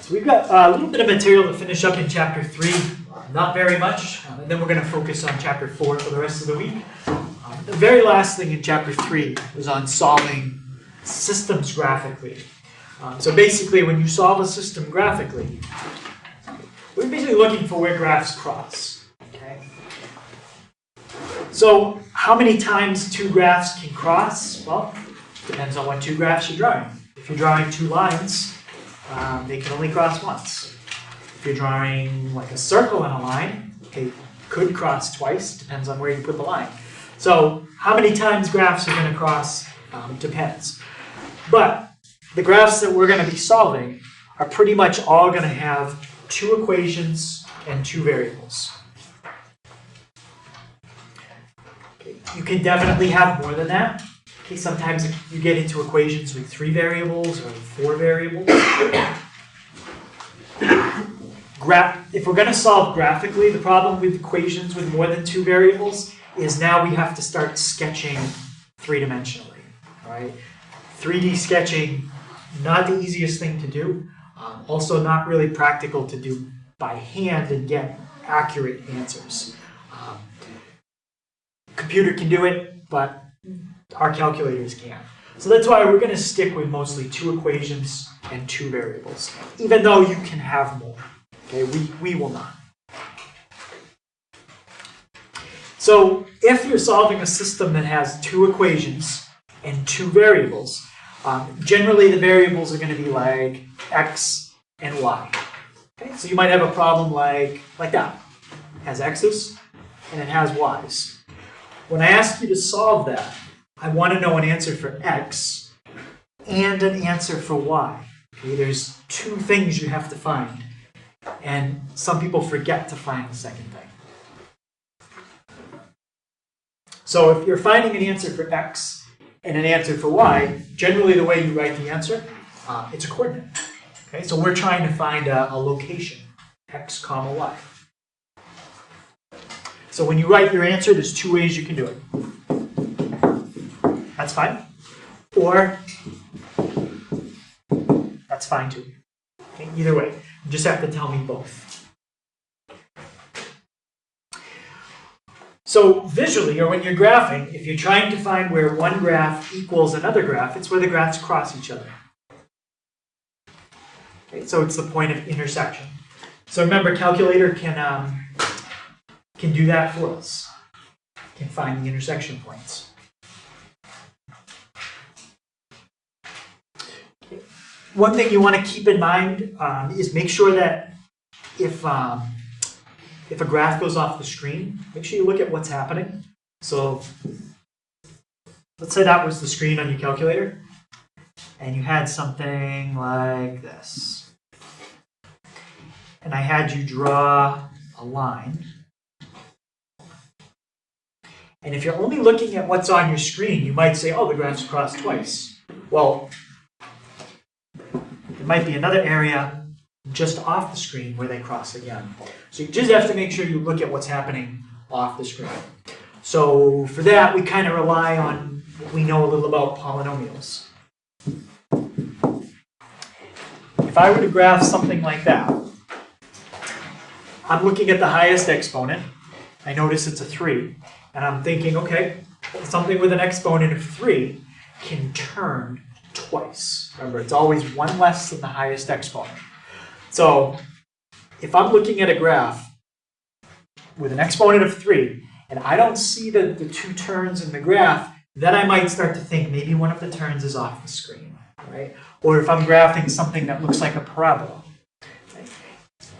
So we've got a little bit of material to finish up in chapter 3, not very much, and then we're going to focus on chapter 4 for the rest of the week. The very last thing in chapter 3 was on solving systems graphically. So basically, when you solve a system graphically, we're basically looking for where graphs cross. Okay? So how many times two graphs can cross? Well, depends on what two graphs you're drawing. If you're drawing two lines, they can only cross once. If you're drawing like a circle and a line, they could cross twice, depends on where you put the line. So how many times graphs are going to cross depends. But the graphs that we're going to be solving are pretty much all going to have two equations and two variables. Okay. You can definitely have more than that. Okay, sometimes you get into equations with 3 variables or 4 variables. If we're going to solve graphically, the problem with equations with more than 2 variables is now we have to start sketching 3-dimensionally. Right? 3D sketching, not the easiest thing to do. Also not really practical to do by hand and get accurate answers. Computer can do it, but our calculators can't. So that's why we're going to stick with mostly 2 equations and 2 variables, even though you can have more. Okay, we will not. So if you're solving a system that has 2 equations and 2 variables, generally the variables are going to be like x and y. Okay, so you might have a problem like that. It has x's and it has y's. When I ask you to solve that, I want to know an answer for x and an answer for y. Okay, there's 2 things you have to find, and some people forget to find the second thing. So if you're finding an answer for x and an answer for y, generally the way you write the answer, it's a coordinate. Okay, so we're trying to find a location, x comma y. So when you write your answer, there's 2 ways you can do it. That's fine. Or that's fine too. Okay, either way, you just have to tell me both. So visually, or when you're graphing, if you're trying to find where one graph equals another graph, it's where the graphs cross each other. Okay, so it's the point of intersection. So remember, calculator can do that for us. Can find the intersection points. One thing you want to keep in mind is make sure that if a graph goes off the screen, make sure you look at what's happening. So let's say that was the screen on your calculator, and you had something like this. And I had you draw a line. And if you're only looking at what's on your screen, you might say, oh, the graphs crossed twice. Well, there might be another area just off the screen where they cross again. So you just have to make sure you look at what's happening off the screen. So for that, we kind of rely on what we know a little about polynomials. If I were to graph something like that, I'm looking at the highest exponent. I notice it's a 3. And I'm thinking, okay, something with an exponent of 3 can turn twice. Remember, it's always 1 less than the highest exponent. So if I'm looking at a graph with an exponent of 3, and I don't see the 2 turns in the graph, then I might start to think maybe one of the turns is off the screen, right? Or if I'm graphing something that looks like a parabola, right?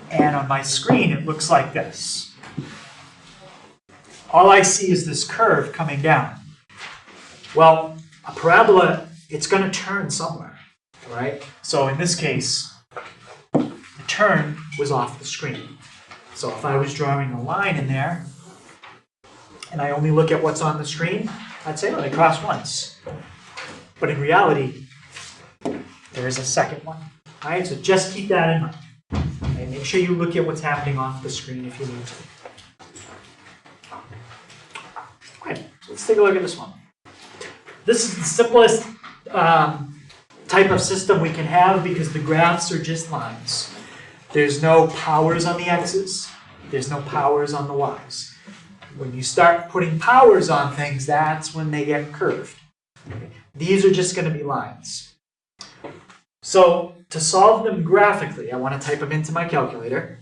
And on my screen it looks like this. All I see is this curve coming down. Well, a parabola, it's going to turn somewhere, right? So in this case, the turn was off the screen. So if I was drawing a line in there, and I only look at what's on the screen, I'd say, oh, they cross once. But in reality, there is a second one. All right, so just keep that in mind. Okay, make sure you look at what's happening off the screen if you need to. Okay, so let's take a look at this one. This is the simplest type of system we can have because the graphs are just lines. There's no powers on the x's. There's no powers on the y's. When you start putting powers on things, that's when they get curved. These are just going to be lines. So to solve them graphically, I want to type them into my calculator.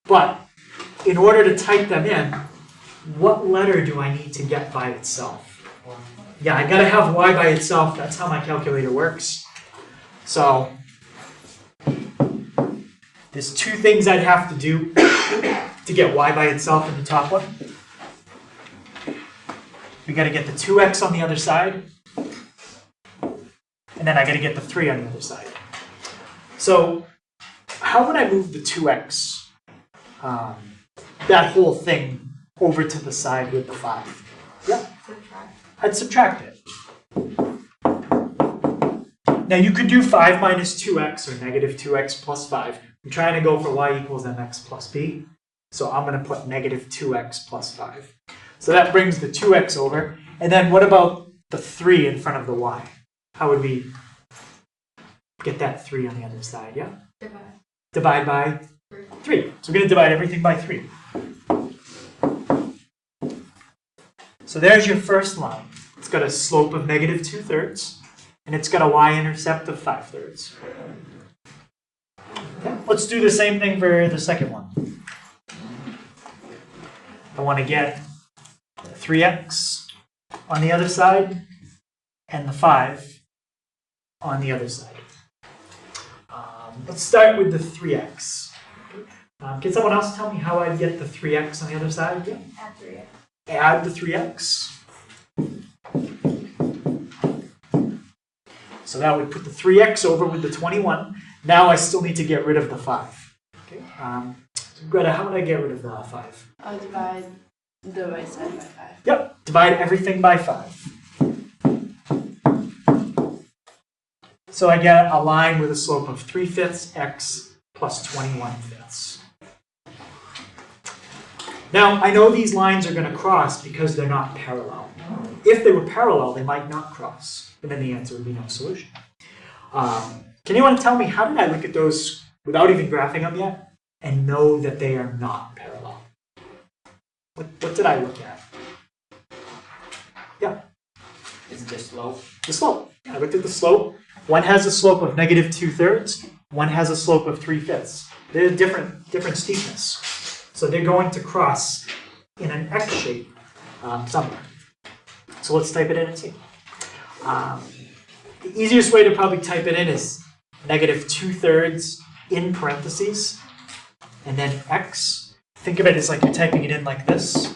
But in order to type them in, what letter do I need to get by itself? Yeah, I got to have y by itself. That's how my calculator works. So there's two things I'd have to do to get y by itself in the top one. We got to get the 2x on the other side. And then I got to get the 3 on the other side. So how would I move the 2x, that whole thing, over to the side with the 5? Yeah, I'd subtract it. Now you could do 5 minus 2x or negative 2x plus 5. I'm trying to go for y equals mx plus b. So I'm going to put negative 2x plus 5. So that brings the 2x over. And then what about the 3 in front of the y? How would we get that 3 on the other side? Yeah? Divide by 3. So we're going to divide everything by 3. So there's your first line. It's got a slope of negative 2/3, and it's got a y-intercept of 5/3. Okay. Let's do the same thing for the second one. I want to get 3x on the other side and the 5 on the other side. Let's start with the 3x. Can someone else tell me how I'd get the 3x on the other side? Yeah. Add 3x. Add the 3x. So that would put the 3x over with the 21. Now I still need to get rid of the 5. Okay. Greta, how would I get rid of the 5? I'll divide the right side by 5. Yep, divide everything by 5. So I get a line with a slope of 3/5 x plus 21/5. Now, I know these lines are going to cross because they're not parallel. If they were parallel, they might not cross, and then the answer would be no solution. Can anyone tell me, how did I look at those without even graphing them yet and know that they are not parallel? What did I look at? Yeah? Is it the slope? The slope. I looked at the slope. One has a slope of negative 2/3. One has a slope of 3/5. They're different steepness. So they're going to cross in an X shape somewhere. So let's type it in and see. The easiest way to probably type it in is negative 2/3 in parentheses, and then X. Think of it as like you're typing it in like this.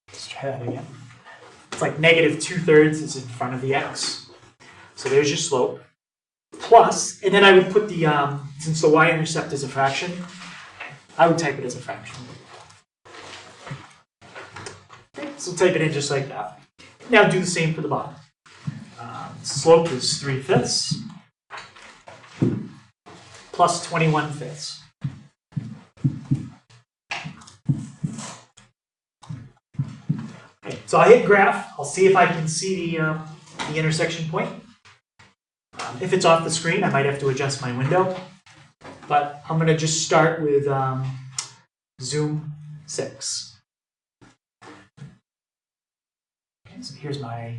Let's try that again. It's like negative 2/3 is in front of the X. So there's your slope. Plus, and then I would put the, since the y-intercept is a fraction, I would type it as a fraction. Okay, so type it in just like that. Now do the same for the bottom. Slope is 3/5 plus 21/5. Okay, so I hit graph. I'll see if I can see the intersection point. If it's off the screen, I might have to adjust my window. But I'm going to just start with zoom 6. Okay, so here's my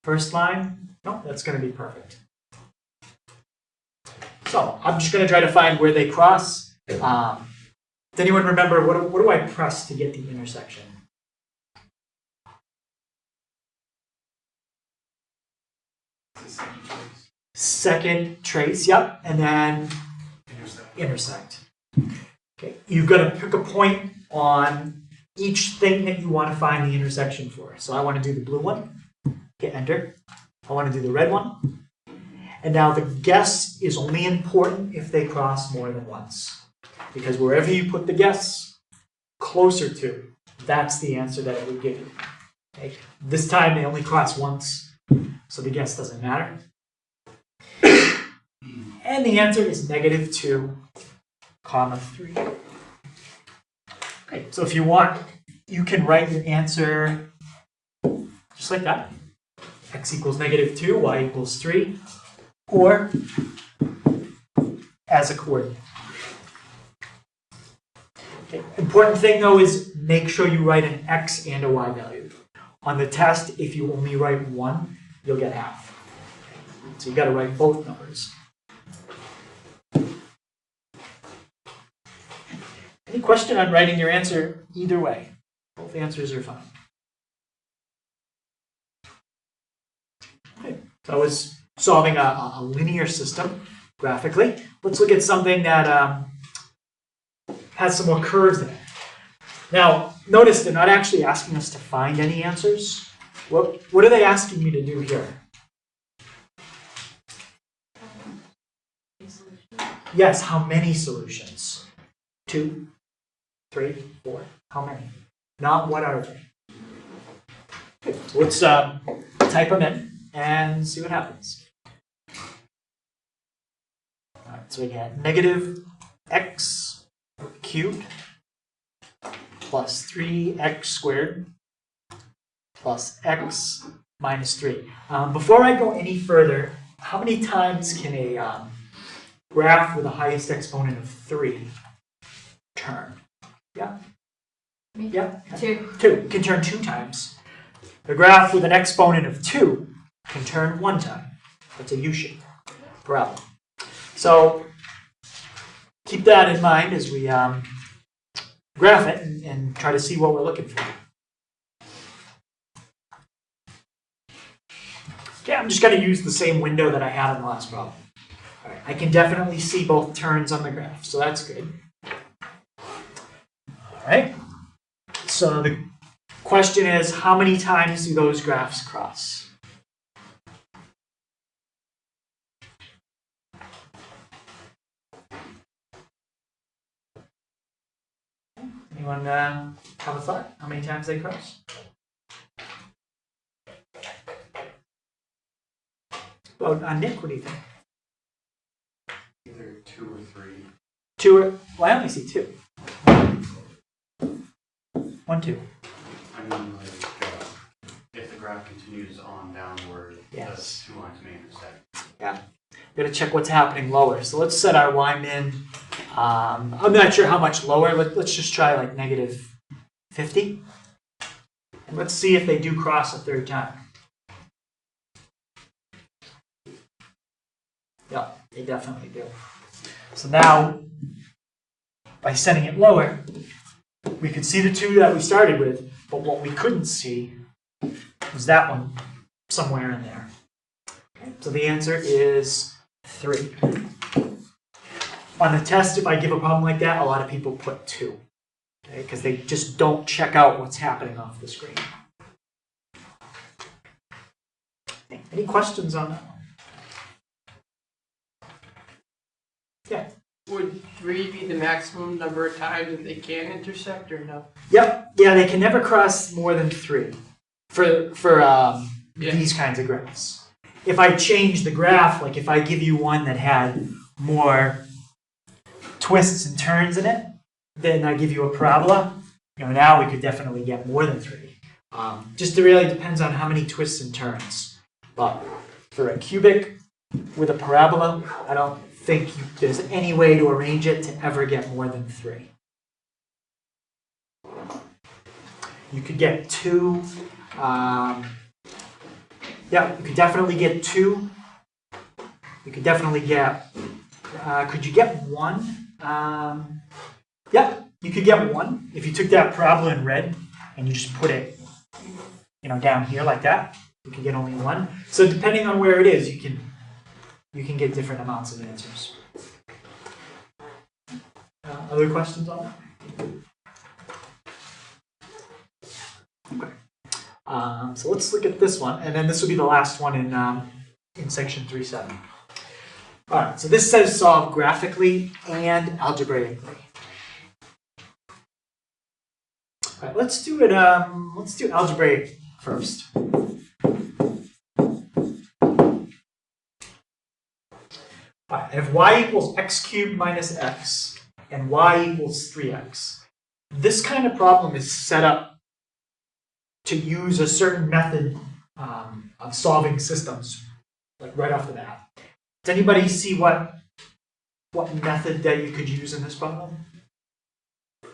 first line. No, that's going to be perfect. So I'm just going to try to find where they cross. Does anyone remember, what do I press to get the intersection? Second trace, yep, and then intersect. Okay, you've got to pick a point on each thing that you want to find the intersection for. So I want to do the blue one, hit enter. I want to do the red one. And now the guess is only important if they cross more than once. Because wherever you put the guess closer to, that's the answer that it would give you. Okay? This time they only cross once, so the guess doesn't matter. And the answer is negative 2, 3. Okay, so if you want, you can write your answer just like that. x equals -2, y equals 3, or as a coordinate. Okay. Important thing though is make sure you write an x and a y value. On the test, if you only write one, you'll get half. So you got to write both numbers. Any question on writing your answer either way? Both answers are fine. Okay. So I was solving a linear system graphically. Let's look at something that has some more curves in it. Now, notice they're not actually asking us to find any answers. What are they asking me to do here? Yes, how many solutions? 2, 3, 4. How many? Not what are they. Okay, so let's type them in and see what happens. All right, so we get -x cubed plus 3x squared plus x minus 3. Before I go any further, how many times can a graph with the highest exponent of 3 turn? Yeah? Yeah? 2. 2. Can turn 2 times. The graph with an exponent of 2 can turn 1 time. That's a U-shape parabola. So keep that in mind as we graph it and try to see what we're looking for. Okay, I'm just going to use the same window that I had in the last problem. All right, I can definitely see both turns on the graph, so that's good. All right, so the question is, how many times do those graphs cross? Anyone have a thought? How many times they cross? Well, Nick, what do you think? Either 2 or 3. 2 or, well, I only see 2. 1, 2. I mean, like, if the graph continues on downward, Yes. the 2 lines may intersect. Yeah. We're going to check what's happening lower. So let's set our y min. I'm not sure how much lower. Let's just try like -50. And let's see if they do cross a third time. Yeah, they definitely do. So now, by setting it lower, we could see the 2 that we started with, but what we couldn't see was that one somewhere in there. Okay, so the answer is 3. On the test, if I give a problem like that, a lot of people put 2, okay, because they just don't check out what's happening off the screen. Any questions on that one? Yeah. Would 3 be the maximum number of times that they can intersect, or no? Yep. Yeah, they can never cross more than 3 for these kinds of graphs. If I change the graph, like if I give you one that had more twists and turns in it, then I give you a parabola, now we could definitely get more than 3. Just it really depends on how many twists and turns. But for a cubic with a parabola, I don't think there's any way to arrange it to ever get more than 3. You could get 2. Yeah, you could definitely get 2. You could definitely get. Could you get 1? Yeah, you could get 1 if you took that parabola in red and you just put it, down here like that. You could get only 1. So depending on where it is, you can get different amounts of answers. Other questions on that? Okay. So let's look at this one, and then this will be the last one in section 3.7. All right. So this says solve graphically and algebraically. All right. Let's do it. Let's do algebraic first. I have y equals x cubed minus x, and y equals 3x. This kind of problem is set up to use a certain method of solving systems, like right off the bat. Does anybody see what method that you could use in this problem?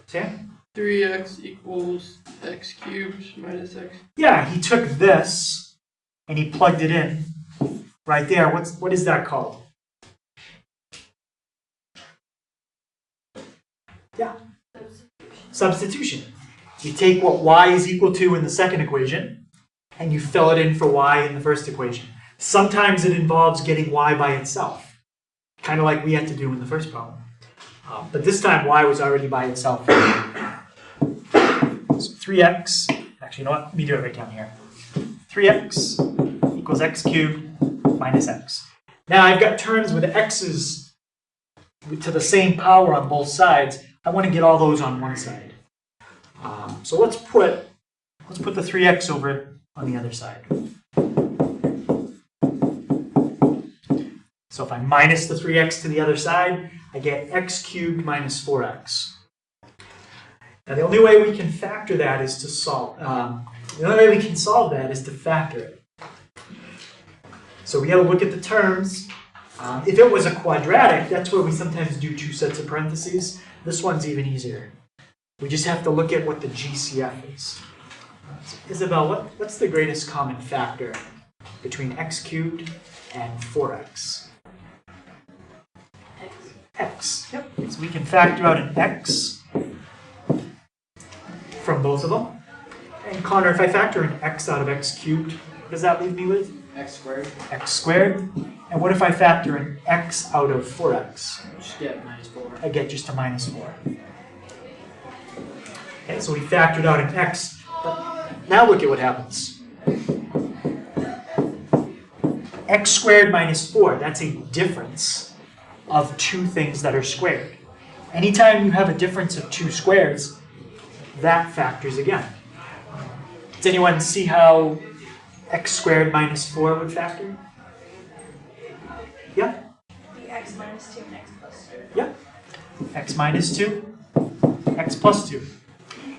Sam? 3x equals x cubed minus x. Yeah, he took this and he plugged it in right there. What is that called? Yeah. Substitution. You take what y is equal to in the second equation and you fill it in for y in the first equation. Sometimes it involves getting y by itself, kind of like we had to do in the first problem. But this time y was already by itself. So 3x, actually, you know what? Let me do it right down here. 3x equals x cubed minus x. Now I've got terms with x's to the same power on both sides. I want to get all those on one side. So let's put the 3x over on the other side. So if I minus the 3x to the other side, I get x cubed minus 4x. Now the only way we can factor that is to solve. The only way we can solve that is to factor it. So we got to look at the terms. If it was a quadratic, that's where we sometimes do two sets of parentheses. This one's even easier. We just have to look at what the GCF is. Isabel, what's the greatest common factor between x cubed and 4x? X. Yep. So we can factor out an x from both of them. And Connor, if I factor an x out of x cubed, what does that leave me with? X squared. X squared. And what if I factor an x out of 4x? Just get minus 4. I get just a minus 4. Okay, so we factored out an x. But now look at what happens. X squared minus 4, that's a difference of two things that are squared. Anytime you have a difference of two squares, that factors again. Does anyone see how x squared minus 4 would factor? Yeah? The x minus 2 and x plus 2. Yeah. X minus 2, x plus 2.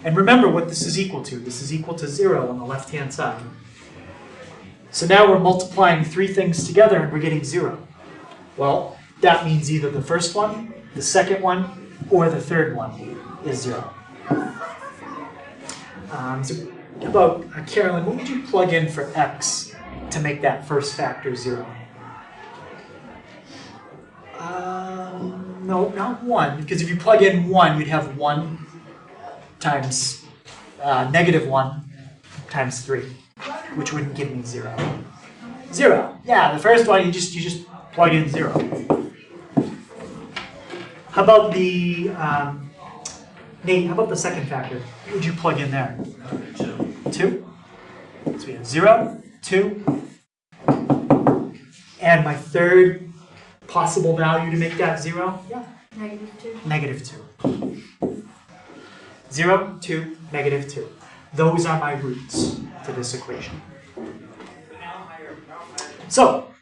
And remember what this is equal to. This is equal to 0 on the left-hand side. So now we're multiplying three things together and we're getting 0. Well, that means either the first one, the second one, or the third one is 0. So how about, Carolyn, what would you plug in for x to make that first factor 0? No, not 1, because if you plug in 1, you'd have 1 times negative 1 times 3, which wouldn't give me 0. 0. Yeah, the first one you just plug in 0. How about the Nate? How about the second factor? What would you plug in there? 2. So we have 0, 2, and my third possible value to make that 0. Yeah. Negative 2. 0, 2, negative 2. Those are my roots to this equation. So,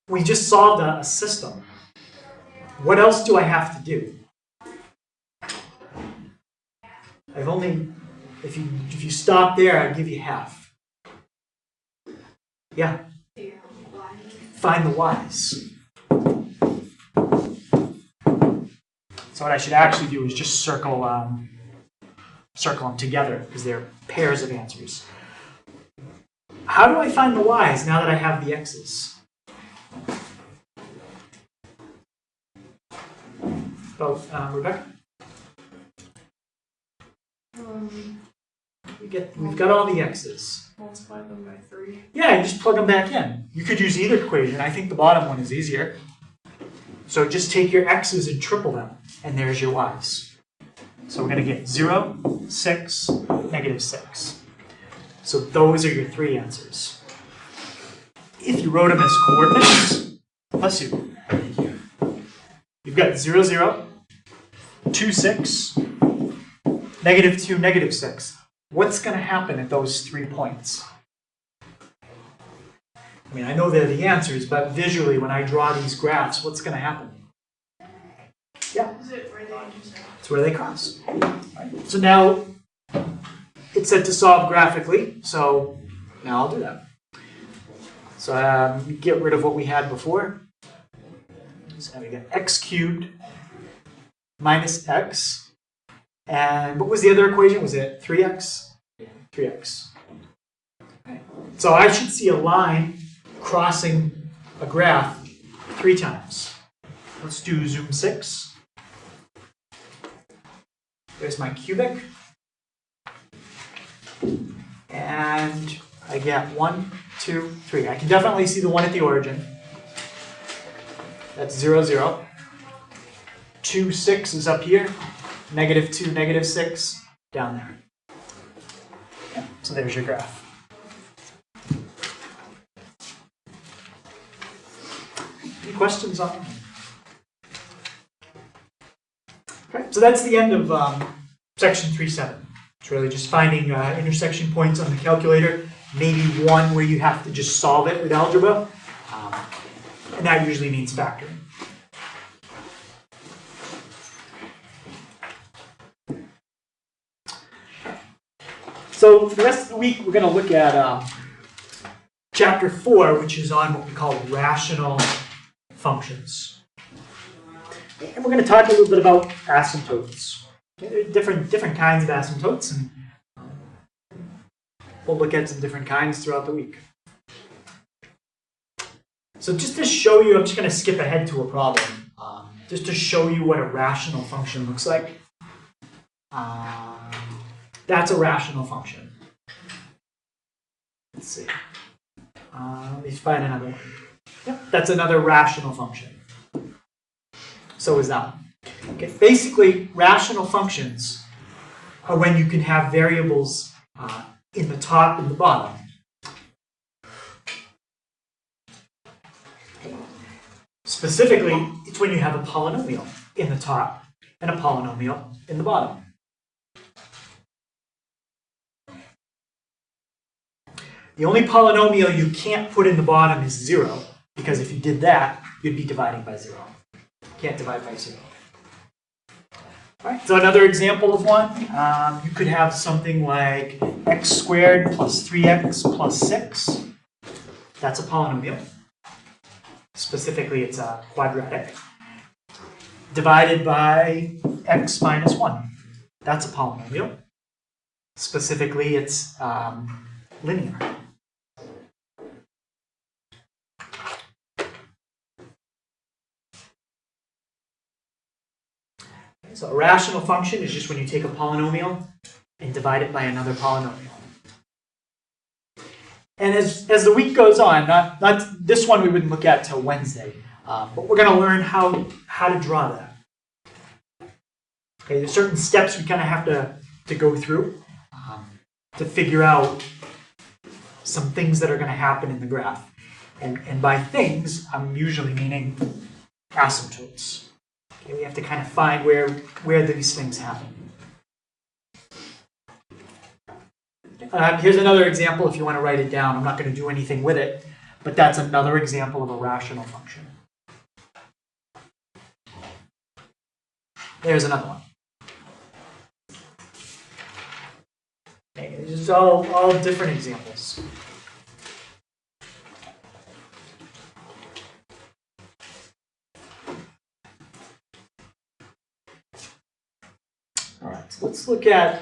we just solved a system. What else do I have to do? I've only, if you stop there, I'd give you half. Yeah? Find the y's. So what I should actually do is just circle them together because they're pairs of answers. How do I find the y's now that I have the x's? Rebecca? We've got all the x's. Multiply them by 3. Yeah, you just plug them back in. You could use either equation. I think the bottom one is easier. So just take your x's and triple them, and there's your y's. So we're going to get 0, 6, negative 6. So those are your three answers. If you wrote them as coordinates, bless you. You've got 0, 0, 2, 6, negative 2, negative 6. What's going to happen at those 3 points? I mean, I know they're the answers, but visually, when I draw these graphs, what's going to happen? Yeah. Is it where they intersect? It's where they cross. Right. So now, it's said to solve graphically, so Now I'll do that. So get rid of what we had before. So we got x cubed minus x. And what was the other equation? Was it 3x? 3x. Okay. So I should see a line crossing a graph 3 times. Let's do zoom 6. There's my cubic. And I get 1, 2, 3. I can definitely see the 1 at the origin. That's 0, 0. 2, 6 is up here. Negative 2, negative 6 down there. Yeah, so there's your graph. Any questions on it? Okay, so that's the end of section 3.7. It's really just finding intersection points on the calculator, maybe one where you have to just solve it with algebra, and that usually means factoring. So for the rest of the week, we're going to look at chapter 4, which is on what we call rational functions. And we're going to talk a little bit about asymptotes. Okay, there are different kinds of asymptotes, and we'll look at some different kinds throughout the week. So just to show you, I'm just going to skip ahead to a problem, just to show you what a rational function looks like. That's a rational function. Let's see. Let me find another one. Yep, that's another rational function. So is that one. Okay, basically, rational functions are when you can have variables in the top and the bottom. Specifically, it's when you have a polynomial in the top and a polynomial in the bottom. The only polynomial you can't put in the bottom is 0, because if you did that, you'd be dividing by 0. You can't divide by 0. All right, so another example of one, you could have something like x squared plus 3x plus 6. That's a polynomial. Specifically, it's a quadratic. Divided by x minus 1. That's a polynomial. Specifically, it's linear. So a rational function is just when you take a polynomial and divide it by another polynomial. And as the week goes on, not this one we wouldn't look at till Wednesday, but we're going to learn how to draw that. Okay, there's certain steps we kind of have to go through to figure out some things that are going to happen in the graph. And by things, I'm usually meaning asymptotes. Okay, we have to kind of find where these things happen. Here's another example if you want to write it down. I'm not going to do anything with it, but that's another example of a rational function. There's another one. Okay, these are all different examples. All right, so let's look at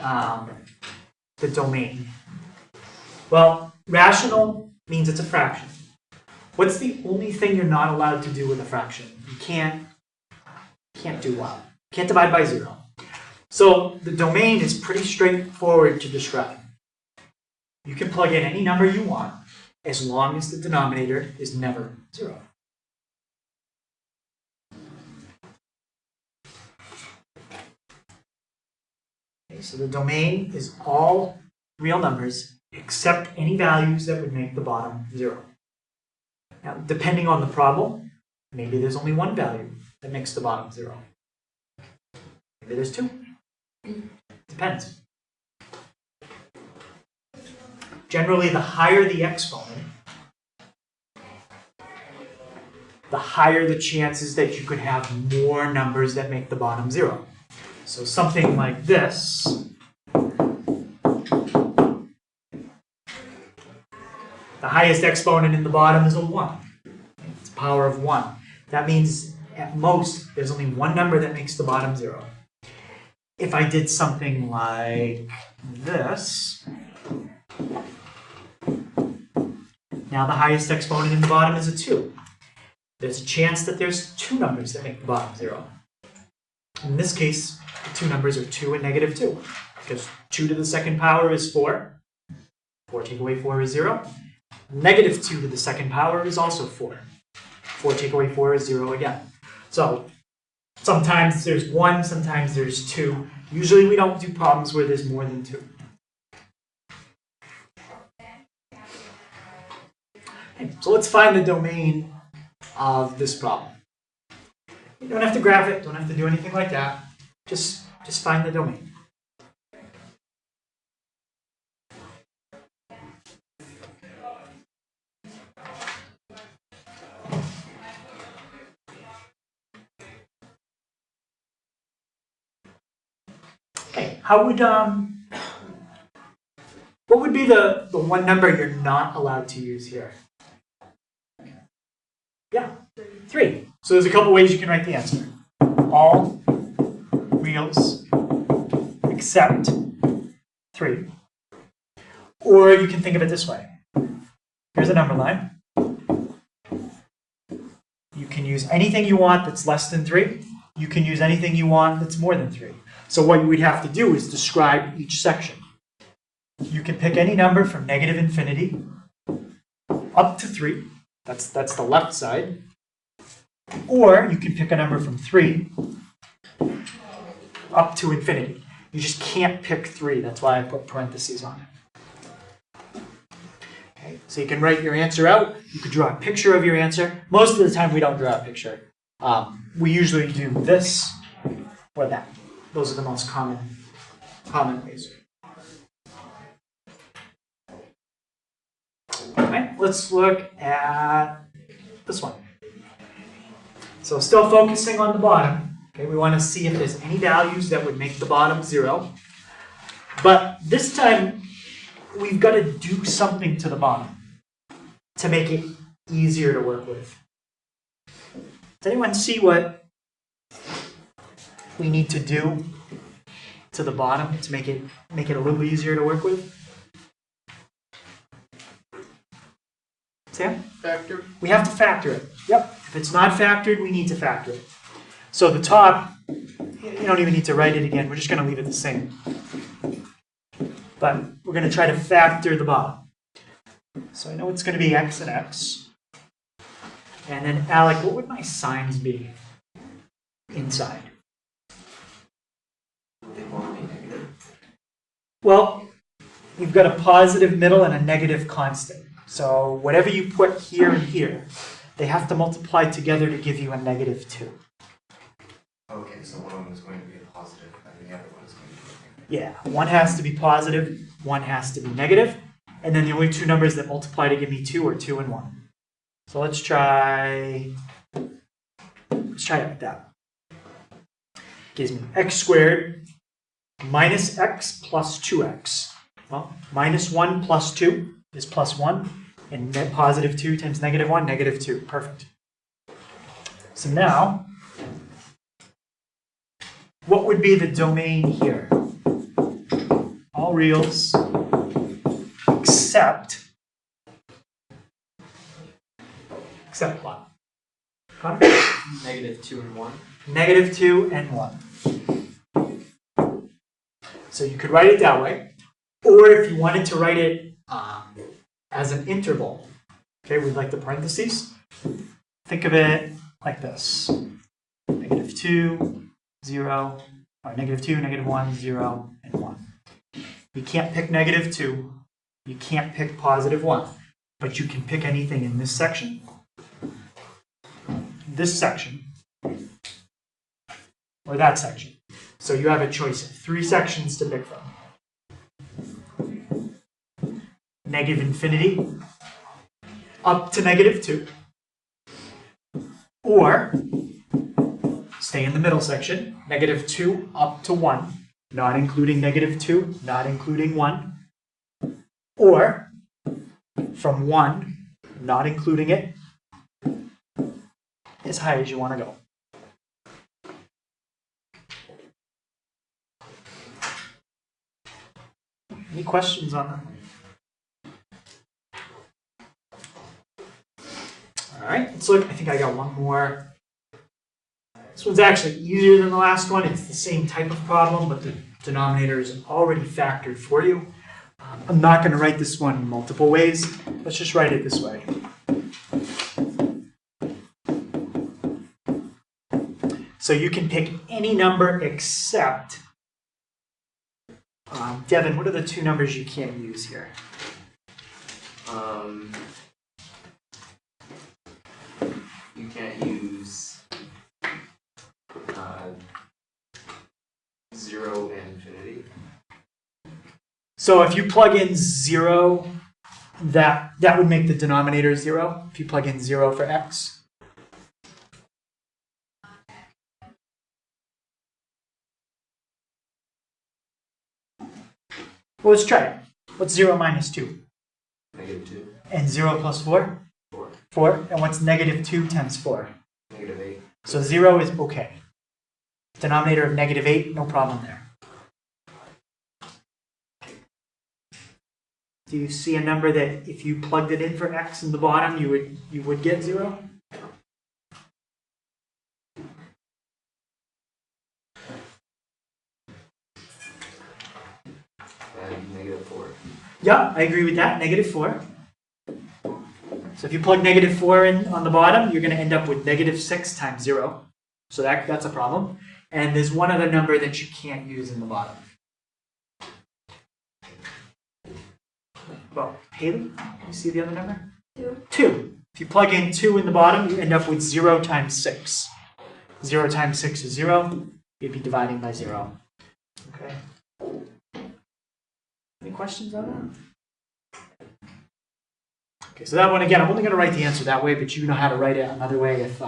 the domain. Well, rational means it's a fraction. What's the only thing you're not allowed to do with a fraction? You can't do what? Can't divide by 0. So the domain is pretty straightforward to describe. You can plug in any number you want as long as the denominator is never 0. Okay, so the domain is all real numbers except any values that would make the bottom 0. Now, depending on the problem, maybe there's only one value that makes the bottom 0. Maybe there's 2. Depends. Generally, the higher the exponent, the higher the chances that you could have more numbers that make the bottom 0. So something like this highest exponent in the bottom is a 1. It's a power of 1. That means at most there's only one number that makes the bottom 0. If I did something like this, now the highest exponent in the bottom is a 2. There's a chance that there's 2 numbers that make the bottom 0. In this case, the 2 numbers are 2 and negative 2, because 2 to the second power is 4. 4 take away 4 is 0. Negative 2 to the second power is also 4. 4 take away 4 is 0 again. So sometimes there's 1, sometimes there's 2. Usually we don't do problems where there's more than 2. Okay, so let's find the domain of this problem. You don't have to graph it, don't have to do anything like that. Just find the domain. Okay, what would be the one number you're not allowed to use here? Yeah, 3. So there's a couple ways you can write the answer. All reals except 3. Or you can think of it this way. Here's a number line. You can use anything you want that's less than 3. You can use anything you want that's more than 3. So what we'd have to do is describe each section. You can pick any number from negative infinity up to 3. That's the left side. Or you can pick a number from 3 up to infinity. You just can't pick 3. That's why I put parentheses on it. Okay, so you can write your answer out. You could draw a picture of your answer. Most of the time we don't draw a picture. We usually do this or that. Those are the most common ways. Okay, let's look at this one. So still focusing on the bottom. Okay, we want to see if there's any values that would make the bottom 0. But this time, we've got to do something to the bottom to make it easier to work with. Does anyone see what we need to do to the bottom to make it a little easier to work with? Sam? Factor. We have to factor it. Yep. If it's not factored, we need to factor it. So the top, you don't even need to write it again. We're just going to leave it the same. But we're going to try to factor the bottom. So I know it's going to be x and x. And then, Alec, what would my signs be inside? They won't be negative. Well, you've got a positive middle and a negative constant. So whatever you put here and here, they have to multiply together to give you a negative 2. Okay, so one of them is going to be a positive and the other one is going to be a negative. Yeah, one has to be positive, one has to be negative, and then the only 2 numbers that multiply to give me 2 are 2 and 1. So let's try it like that. Gives me x squared minus x plus 2x. Well, minus 1 plus 2 is plus 1, and net positive 2 times negative 1, negative 2. Perfect. So now, what would be the domain here? All reals except what? Huh? Negative 2 and 1. Negative 2 and 1. So you could write it that way. Or if you wanted to write it as an interval, okay, with like the parentheses, think of it like this. Negative 2, 0, or negative 2, negative 1, 0, and 1. You can't pick negative 2. You can't pick positive 1. But you can pick anything in this section, or that section. So you have a choice of 3 sections to pick from. Negative infinity up to negative 2. Or stay in the middle section, negative 2 up to 1, not including negative 2, not including 1. Or from 1, not including it, as high as you want to go. Any questions on that? All right, let's look. I think I got one more. This one's actually easier than the last one. It's the same type of problem, but the denominator is already factored for you. I'm not going to write this one multiple ways. Let's just write it this way. So you can pick any number except, Devin, what are the two numbers you can't use here? You can't use 0 and infinity. So if you plug in 0, that would make the denominator 0. If you plug in 0 for x. Well, let's try it. What's 0 minus 2? -2. And 0 plus 4? 4. 4. And what's -2 times 4? -8. So 0 is okay. Denominator of -8, no problem there. Do you see a number that if you plugged it in for x in the bottom, you would get 0? And -4. Yeah, I agree with that. -4. So if you plug -4 in on the bottom, you're going to end up with -6 times 0. So that's a problem. And there's one other number that you can't use in the bottom. Well, Haley, you see the other number? 2. 2. If you plug in 2 in the bottom, you end up with 0 times 6. 0 times 6 is 0. You'd be dividing by 0. Okay. Any questions on that? Okay, so that one again, I'm only going to write the answer that way, but you know how to write it another way if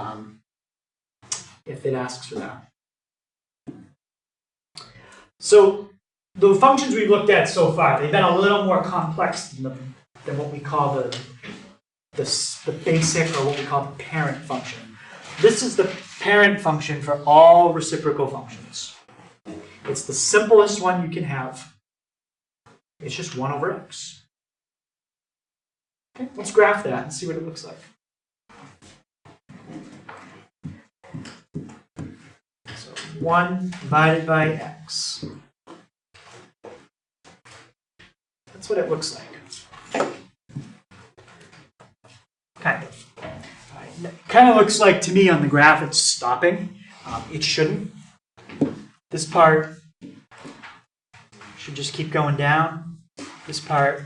it asks for that. So the functions we've looked at so far, they've been a little more complex than what we call the basic, or what we call the parent function. This is the parent function for all reciprocal functions. It's the simplest one you can have. It's just 1 over x. Okay, let's graph that and see what it looks like. So 1 divided by x. That's what it looks like. Kind of. It kind of looks like, to me, on the graph, it's stopping. It shouldn't. This part should just keep going down. This part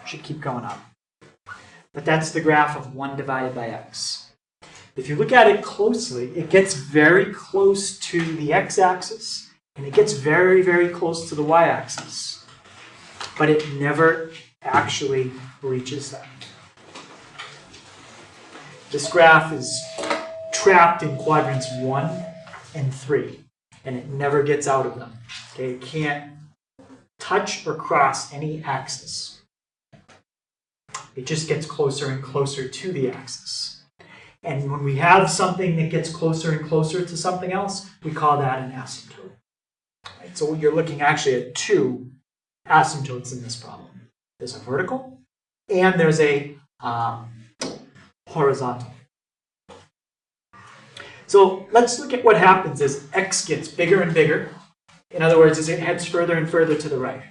should keep going up. But that's the graph of 1 divided by x. If you look at it closely, it gets very close to the x-axis, and it gets very, very close to the y-axis. But it never actually reaches that. This graph is trapped in quadrants 1 and 3, and it never gets out of them. Okay, it can't touch or cross any axis. It just gets closer and closer to the axis. And when we have something that gets closer and closer to something else, we call that an asymptote. Right? So you're looking actually at 2 asymptotes in this problem. There's a vertical, and there's a horizontal. So let's look at what happens as x gets bigger and bigger. In other words, as it heads further and further to the right.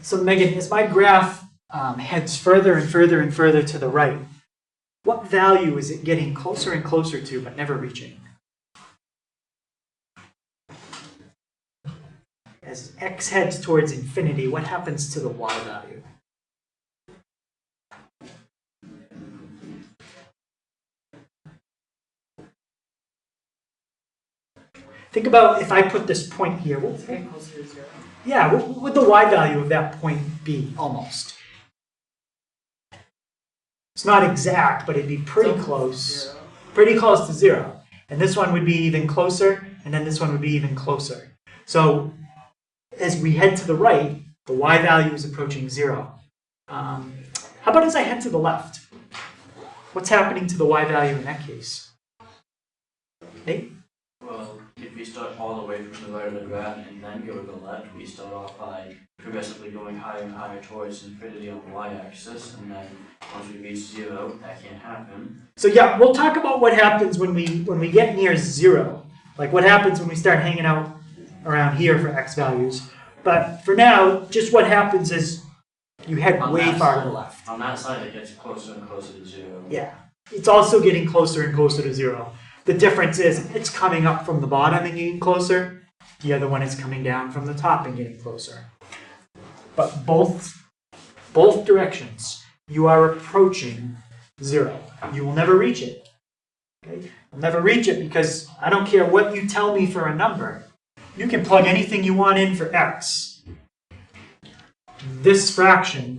So Megan, as my graph heads further and further and further to the right, what value is it getting closer and closer to but never reaching? As x heads towards infinity, what happens to the y value? Think about if I put this point here. It's getting closer to 0. Yeah, what would the y value of that point be, almost? It's not exact, but it'd be pretty close. 0. Pretty close to 0. And this one would be even closer, and then this one would be even closer. So as we head to the right, The y value is approaching 0. How about as I head to the left? What's happening to the y value in that case? Nate? Well, if we start all the way from the right of the graph and then go to the left, we start off by progressively going higher and higher towards infinity on the y-axis, and then once we reach 0, that can't happen. So yeah, we'll talk about what happens when we get near 0. Like what happens when we start hanging out around here for x values. But for now, just what happens is you head On way that far to side- the left. On that side, it gets closer and closer to 0. Yeah, it's also getting closer and closer to 0. The difference is it's coming up from the bottom and getting closer. The other one is coming down from the top and getting closer. But both directions, you are approaching 0. You will never reach it. Okay? You'll never reach it because I don't care what you tell me for a number. You can plug anything you want in for x. This fraction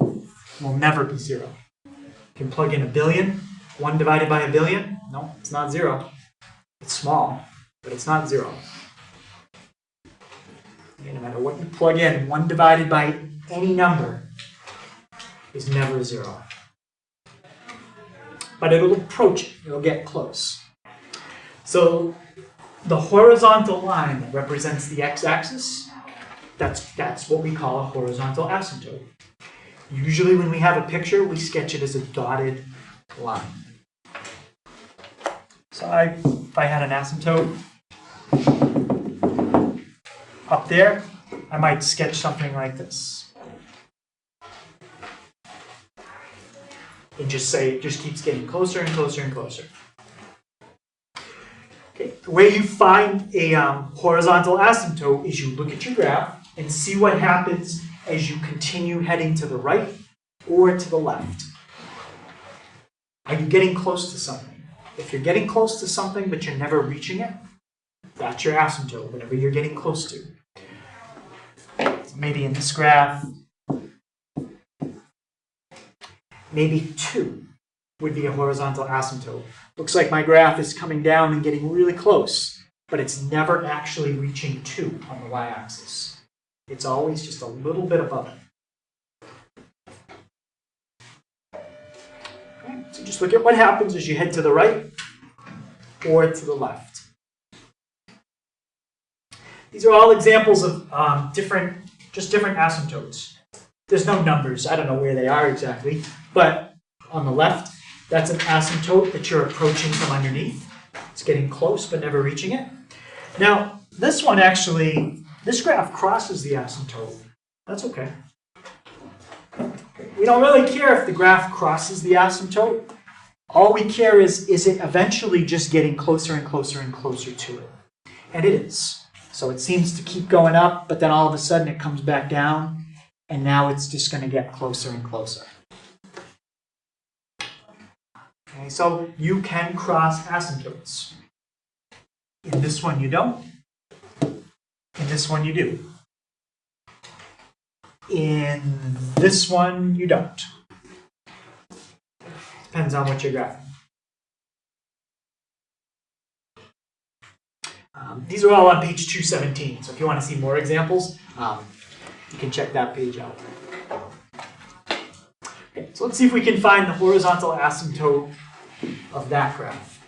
will never be 0. You can plug in a billion. 1 divided by a billion? No, it's not 0. It's small, but it's not 0. Okay, no matter what you plug in, 1 divided by any number is never 0. But it'll approach it. It'll get close. So the horizontal line that represents the x-axis, that's what we call a horizontal asymptote. Usually when we have a picture, we sketch it as a dotted line. So if I had an asymptote up there, I might sketch something like this. And just say it just keeps getting closer and closer and closer. Okay. The way you find a horizontal asymptote is you look at your graph and see what happens as you continue heading to the right or to the left. Are you getting close to something? If you're getting close to something but you're never reaching it, that's your asymptote, whatever you're getting close to. So maybe in this graph, maybe 2 would be a horizontal asymptote. Looks like my graph is coming down and getting really close, but it's never actually reaching 2 on the y-axis. It's always just a little bit above it. So just look at what happens as you head to the right or to the left. These are all examples of different asymptotes. There's no numbers. I don't know where they are exactly. But on the left, that's an asymptote that you're approaching from underneath. It's getting close but never reaching it. Now, this one actually, this graph crosses the asymptote. That's okay. We don't really care if the graph crosses the asymptote. All we care is it eventually just getting closer and closer and closer to it? And it is. So it seems to keep going up, but then all of a sudden it comes back down, and now it's just going to get closer and closer. Okay, so you can cross asymptotes. In this one you don't. In this one you do. In this one you don't. Depends on what you're graphing. These are all on page 217, so if you want to see more examples, you can check that page out. Okay, so let's see if we can find the horizontal asymptote of that graph.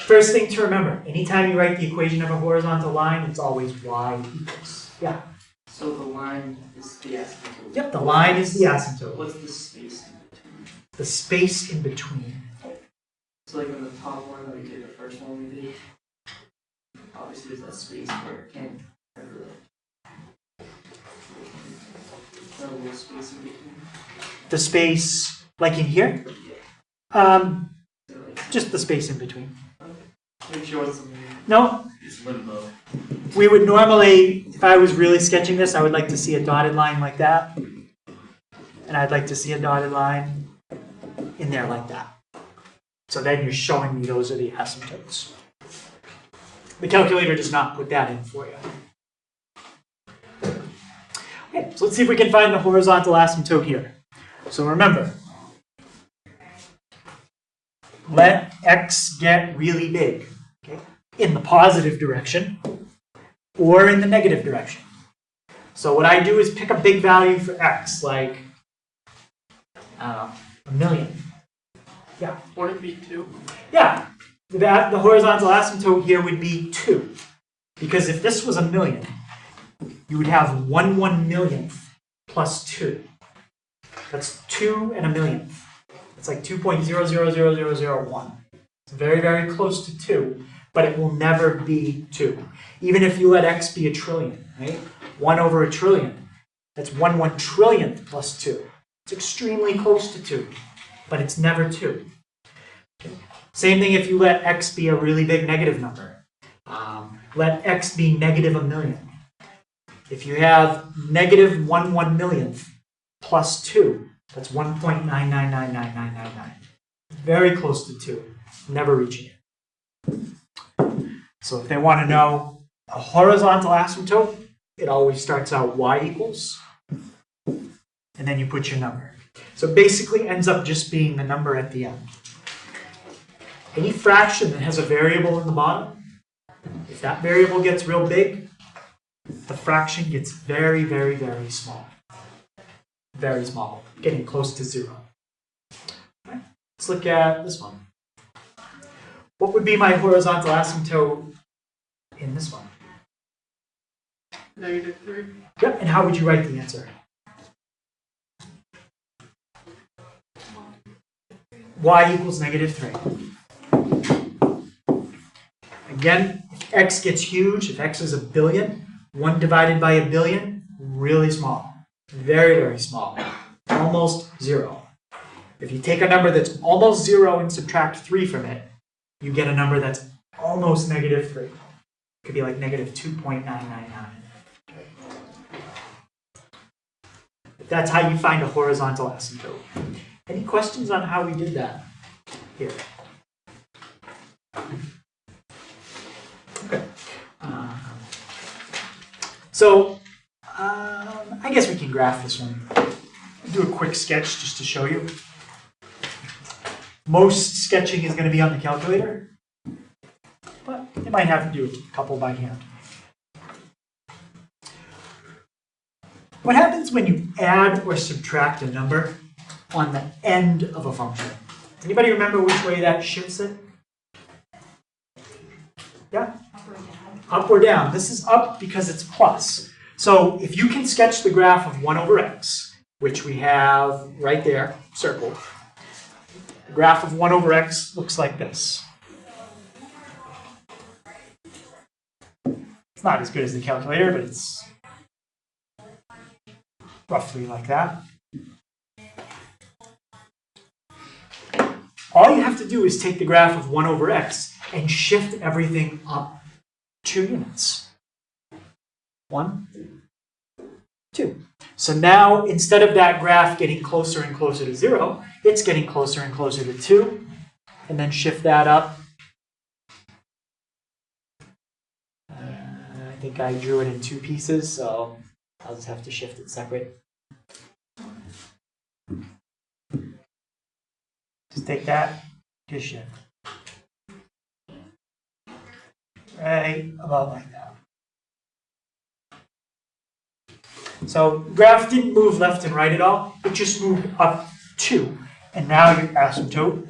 First thing to remember, anytime you write the equation of a horizontal line, it's always y equals. Yeah? So the line is the asymptote. Yep, the line is the asymptote. What's the space in between? The space in between. So like on the top one that we did, the first one we did, obviously there's that space where it can't ever that little space in between. The space, like in here? So like, Just the space in between. make sure it's No, It's limbo. we would normally, if I was really sketching this, I would like to see a dotted line like that. And I'd like to see a dotted line in there like that. So then you're showing me those are the asymptotes. The calculator does not put that in for you. Okay, so let's see if we can find the horizontal asymptote here. So remember, let x get really big, okay, in the positive direction or in the negative direction. So what I do is pick a big value for x, like, I don't know, 1,000,000. Would it be 2? Yeah, the horizontal asymptote here would be 2. Because if this was 1,000,000, you would have 1/1,000,000th plus 2. That's 2 and 1,000,000th. It's like 2.000001. It's very, very close to 2, but it will never be 2. Even if you let x be a trillion, right? 1 over a trillion. That's 1/1,000,000,000th plus 2. It's extremely close to 2, but it's never 2. Same thing if you let x be a really big negative number. Let x be negative 1,000,000. If you have negative 1/1,000,000th plus 2, that's 1.9999999. Very close to 2, never reaching it. So if they want to know a horizontal asymptote, it always starts out y equals, and then you put your number. So it basically ends up just being the number at the end. Any fraction that has a variable in the bottom, if that variable gets real big, the fraction gets very, very, very small. Very small, getting close to 0. Right. Let's look at this one. What would be my horizontal asymptote in this one? -3. Yep, and how would you write the answer? Y equals -3. Again, if x gets huge, if x is 1,000,000,000, 1 divided by 1,000,000,000, really small. Very, very small. Almost 0. If you take a number that's almost 0 and subtract 3 from it, you get a number that's almost -3. It could be like -2.999. That's how you find a horizontal asymptote. Any questions on how we did that here? Okay. I guess we can graph this one. Do a quick sketch just to show you. Most sketching is going to be on the calculator, but you might have to do a couple by hand. What happens when you add or subtract a number on the end of a function? Anybody remember which way that shifts it? Yeah? Up or down. This is up because it's plus. So if you can sketch the graph of 1 over x, which we have right there, circled, the graph of 1 over x looks like this. It's not as good as the calculator, but it's roughly like that. All you have to do is take the graph of 1 over x and shift everything up 2 units. 1, 2. So now, instead of that graph getting closer and closer to 0, it's getting closer and closer to 2. And then shift that up. I think I drew it in 2 pieces, so I'll just have to shift it separate. Just take that, just shift. Right about like that. So the graph didn't move left and right at all, it just moved up 2. And now your asymptote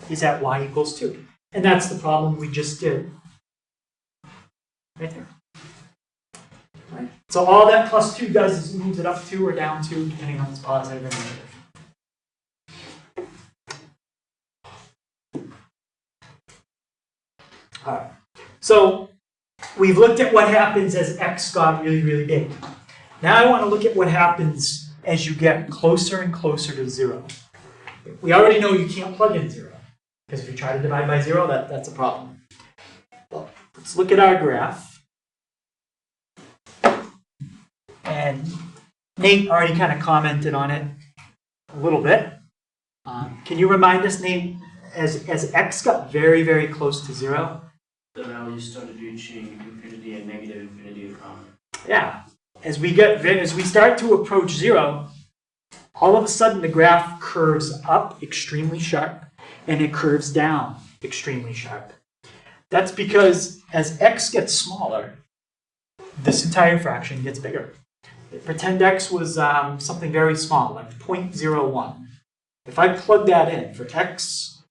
is at y equals 2. And that's the problem we just did. Right there. Right? So all that plus 2 does is moves it up 2 or down 2, depending on its positive or negative. All right. So we've looked at what happens as x got really, really big. Now I want to look at what happens as you get closer and closer to 0. We already know you can't plug in 0, because if you try to divide by 0, that's a problem. Well, let's look at our graph. And Nate already kind of commented on it a little bit. Can you remind us, Nate, as x got very, very close to 0, the values started reaching infinity and negative infinity around. yeah, as we start to approach 0, all of a sudden the graph curves up extremely sharp and it curves down extremely sharp. That's because as x gets smaller, this entire fraction gets bigger. Pretend x was something very small, like 0.01. If I plug that in for x,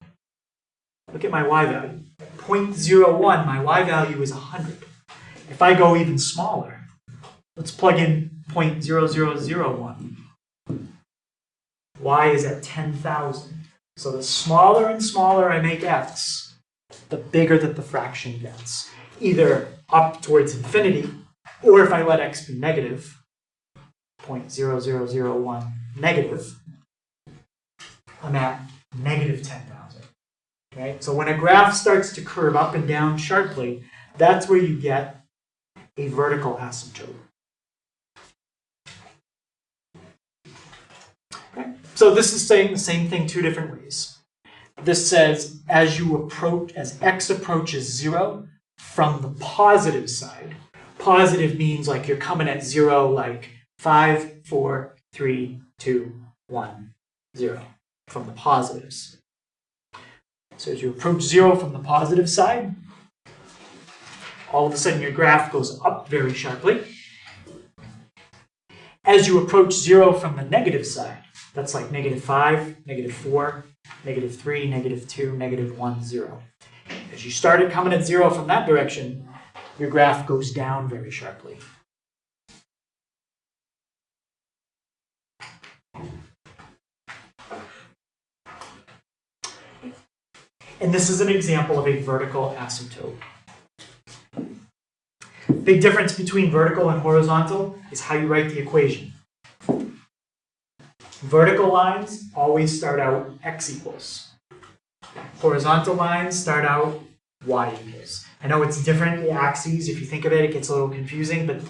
look at my y value. 0.01, my y value is 100. If I go even smaller, let's plug in 0.0001. Y is at 10,000. So the smaller and smaller I make x, the bigger that the fraction gets. Either up towards infinity, or if I let x be negative, 0.0001 negative, I'm at negative 10,000. Okay? So when a graph starts to curve up and down sharply, that's where you get a vertical asymptote. Okay? So this is saying the same thing two different ways. This says as x approaches 0 from the positive side. Positive means like you're coming at 0 like 5, 4, 3, 2, 1, 0 from the positives. So as you approach 0 from the positive side, all of a sudden your graph goes up very sharply. As you approach 0 from the negative side, that's like -5, -4, -3, -2, -1, 0. As you started coming at 0 from that direction, your graph goes down very sharply. And this is an example of a vertical asymptote. Big difference between vertical and horizontal is how you write the equation. Vertical lines always start out x equals. Horizontal lines start out y equals. I know it's different, the axes, if you think of it, it gets a little confusing, but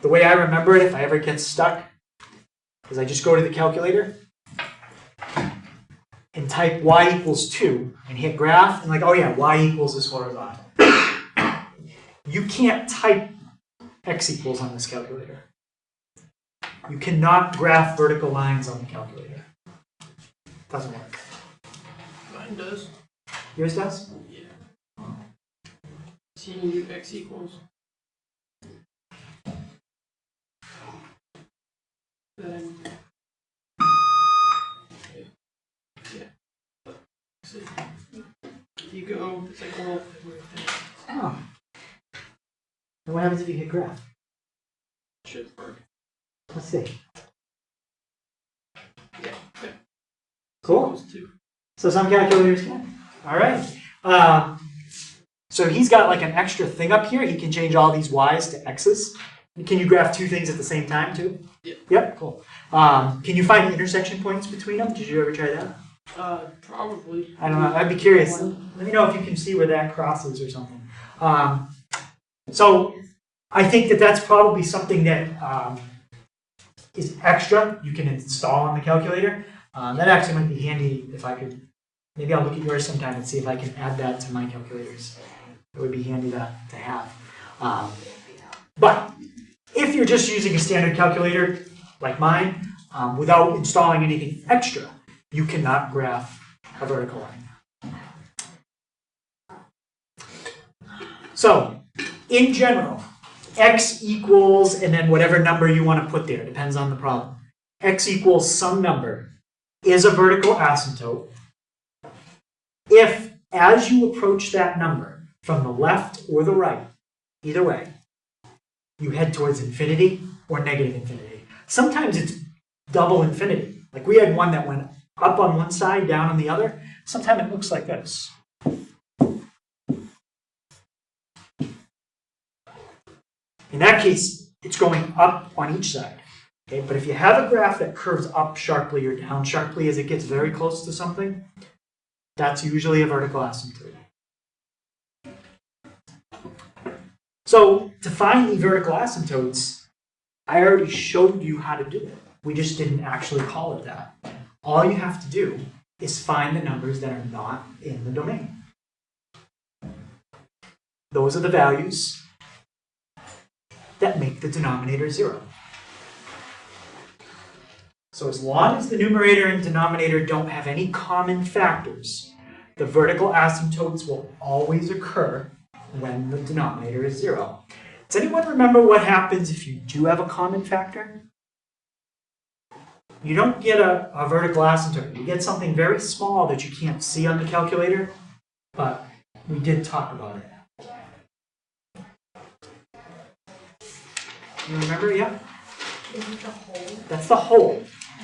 the way I remember it, if I ever get stuck, is I just go to the calculator and type y equals 2 and hit graph, and like, oh yeah, y equals is horizontal. You can't type x equals on this calculator. You cannot graph vertical lines on the calculator. Doesn't work. Mine does. Yours does? Yeah. Seeing you x equals. Then. Yeah. See. You go, it's like a little thing right there. Oh. And what happens if you hit graph? Should work. Let's see. Yeah. Cool. Equals 2. So some calculators can. All right. So he's got like an extra thing up here. He can change all these y's to x's. Can you graph two things at the same time too? Yep. Yep. Cool. Can you find intersection points between them? Did you ever try that? Probably. I don't know. I'd be curious. Let me know if you can see where that crosses or something. So I think that that's probably something that is extra you can install on the calculator. That actually might be handy if I could. Maybe I'll look at yours sometime and see if I can add that to my calculators. It would be handy to have. But if you're just using a standard calculator like mine, without installing anything extra, you cannot graph a vertical line. So, in general, x equals, and then whatever number you want to put there, depends on the problem. X equals some number is a vertical asymptote if, as you approach that number from the left or the right, either way, you head towards infinity or negative infinity. Sometimes it's double infinity. Like we had one that went up on one side, down on the other. Sometimes it looks like this. In that case, it's going up on each side. Okay? But if you have a graph that curves up sharply or down sharply as it gets very close to something, that's usually a vertical asymptote. So to find the vertical asymptotes, I already showed you how to do it. We just didn't actually call it that. All you have to do is find the numbers that are not in the domain. Those are the values that make the denominator 0. So as long as the numerator and denominator don't have any common factors, the vertical asymptotes will always occur when the denominator is 0. Does anyone remember what happens if you do have a common factor? You don't get a vertical asymptote. You get something very small that you can't see on the calculator, but we did talk about it. You remember? Yeah? That's the whole,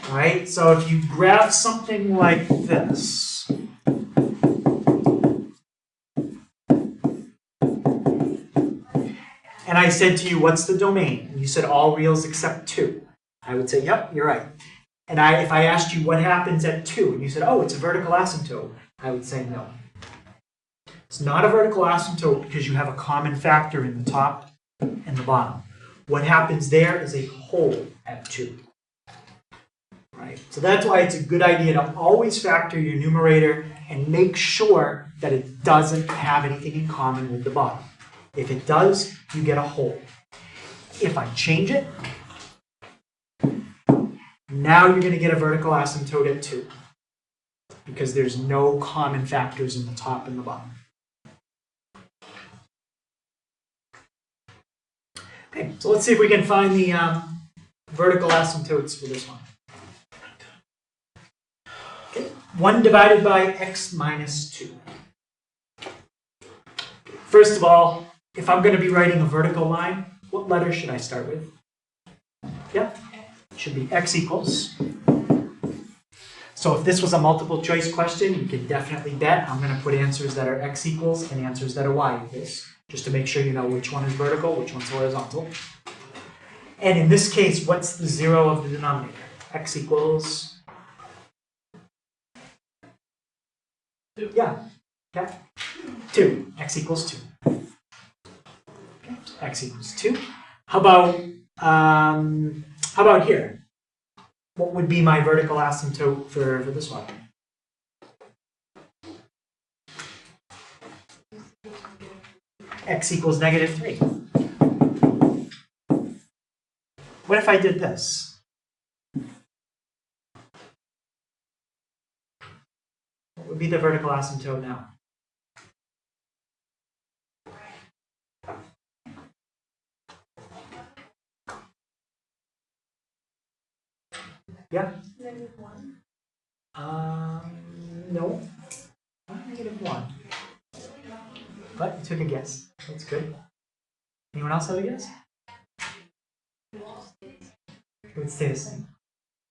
right? So if you graph something like this, and I said to you, what's the domain? And you said all reals except 2. I would say, yep, you're right. And if I asked you what happens at 2, and you said, oh, it's a vertical asymptote, I would say no. It's not a vertical asymptote because you have a common factor in the top and the bottom. What happens there is a hole at 2. Right? So that's why it's a good idea to always factor your numerator and make sure that it doesn't have anything in common with the bottom. If it does, you get a hole. If I change it, now you're going to get a vertical asymptote at 2 because there's no common factors in the top and the bottom. Okay, so let's see if we can find the vertical asymptotes for this one. Okay, 1 divided by x minus 2. First of all, if I'm going to be writing a vertical line, what letter should I start with? Yep, it should be x equals. So if this was a multiple choice question, you can definitely bet I'm going to put answers that are x equals and answers that are y equals, just to make sure you know which one is vertical, which one's horizontal. And in this case, what's the 0 of the denominator? X equals? 2. Yeah, okay. 2. X equals 2. X equals 2. How about here? What would be my vertical asymptote for this one? X equals -3. What if I did this? What would be the vertical asymptote now? Yeah? -1. No. Not -1. But you took a guess. That's good. Anyone else have a guess? It would stay the same.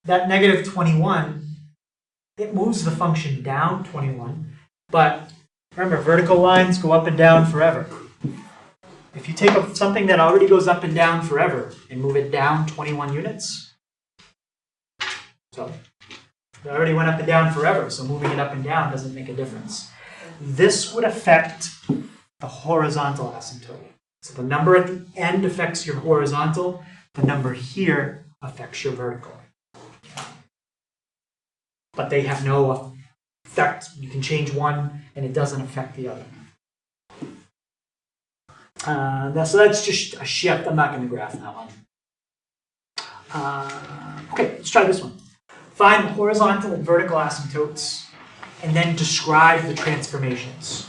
That -21, it moves the function down 21, but remember, vertical lines go up and down forever. If you take something that already goes up and down forever and move it down 21 units, so it already went up and down forever, so moving it up and down doesn't make a difference. This would affect the horizontal asymptote. So the number at the end affects your horizontal, the number here affects your vertical. But they have no effect. You can change one and it doesn't affect the other. So that's just a shift. I'm not going to graph that one. Okay, let's try this one. Find the horizontal and vertical asymptotes and then describe the transformations.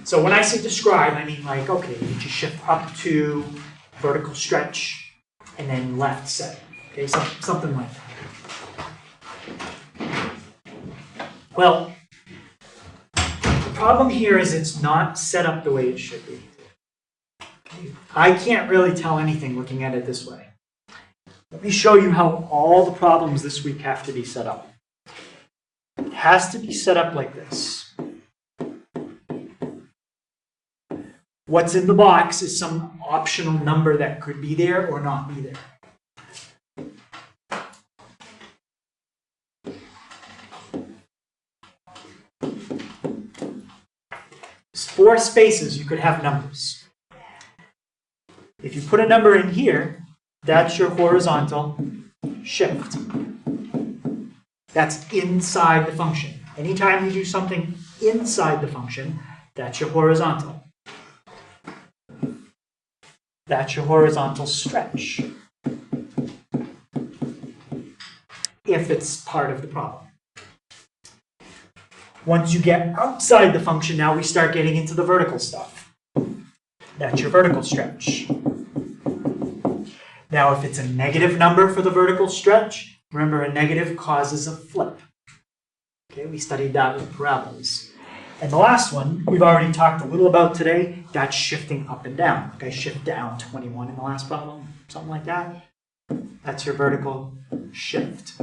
So when I say describe, I mean like, okay, did you shift up to vertical stretch and then left set? Okay, something like that. Well, the problem here is it's not set up the way it should be. I can't really tell anything looking at it this way. Let me show you how all the problems this week have to be set up. It has to be set up like this. What's in the box is some optional number that could be there or not be there. There's 4 spaces you could have numbers. If you put a number in here, that's your horizontal shift. That's inside the function. Anytime you do something inside the function, that's your horizontal. That's your horizontal stretch. If it's part of the problem. Once you get outside the function, now we start getting into the vertical stuff. That's your vertical stretch. Now, if it's a negative number for the vertical stretch, remember a negative causes a flip. Okay, we studied that with parabolas. And the last one, we've already talked a little about today, that's shifting up and down. Like I shift down 21 in the last problem, something like that. That's your vertical shift.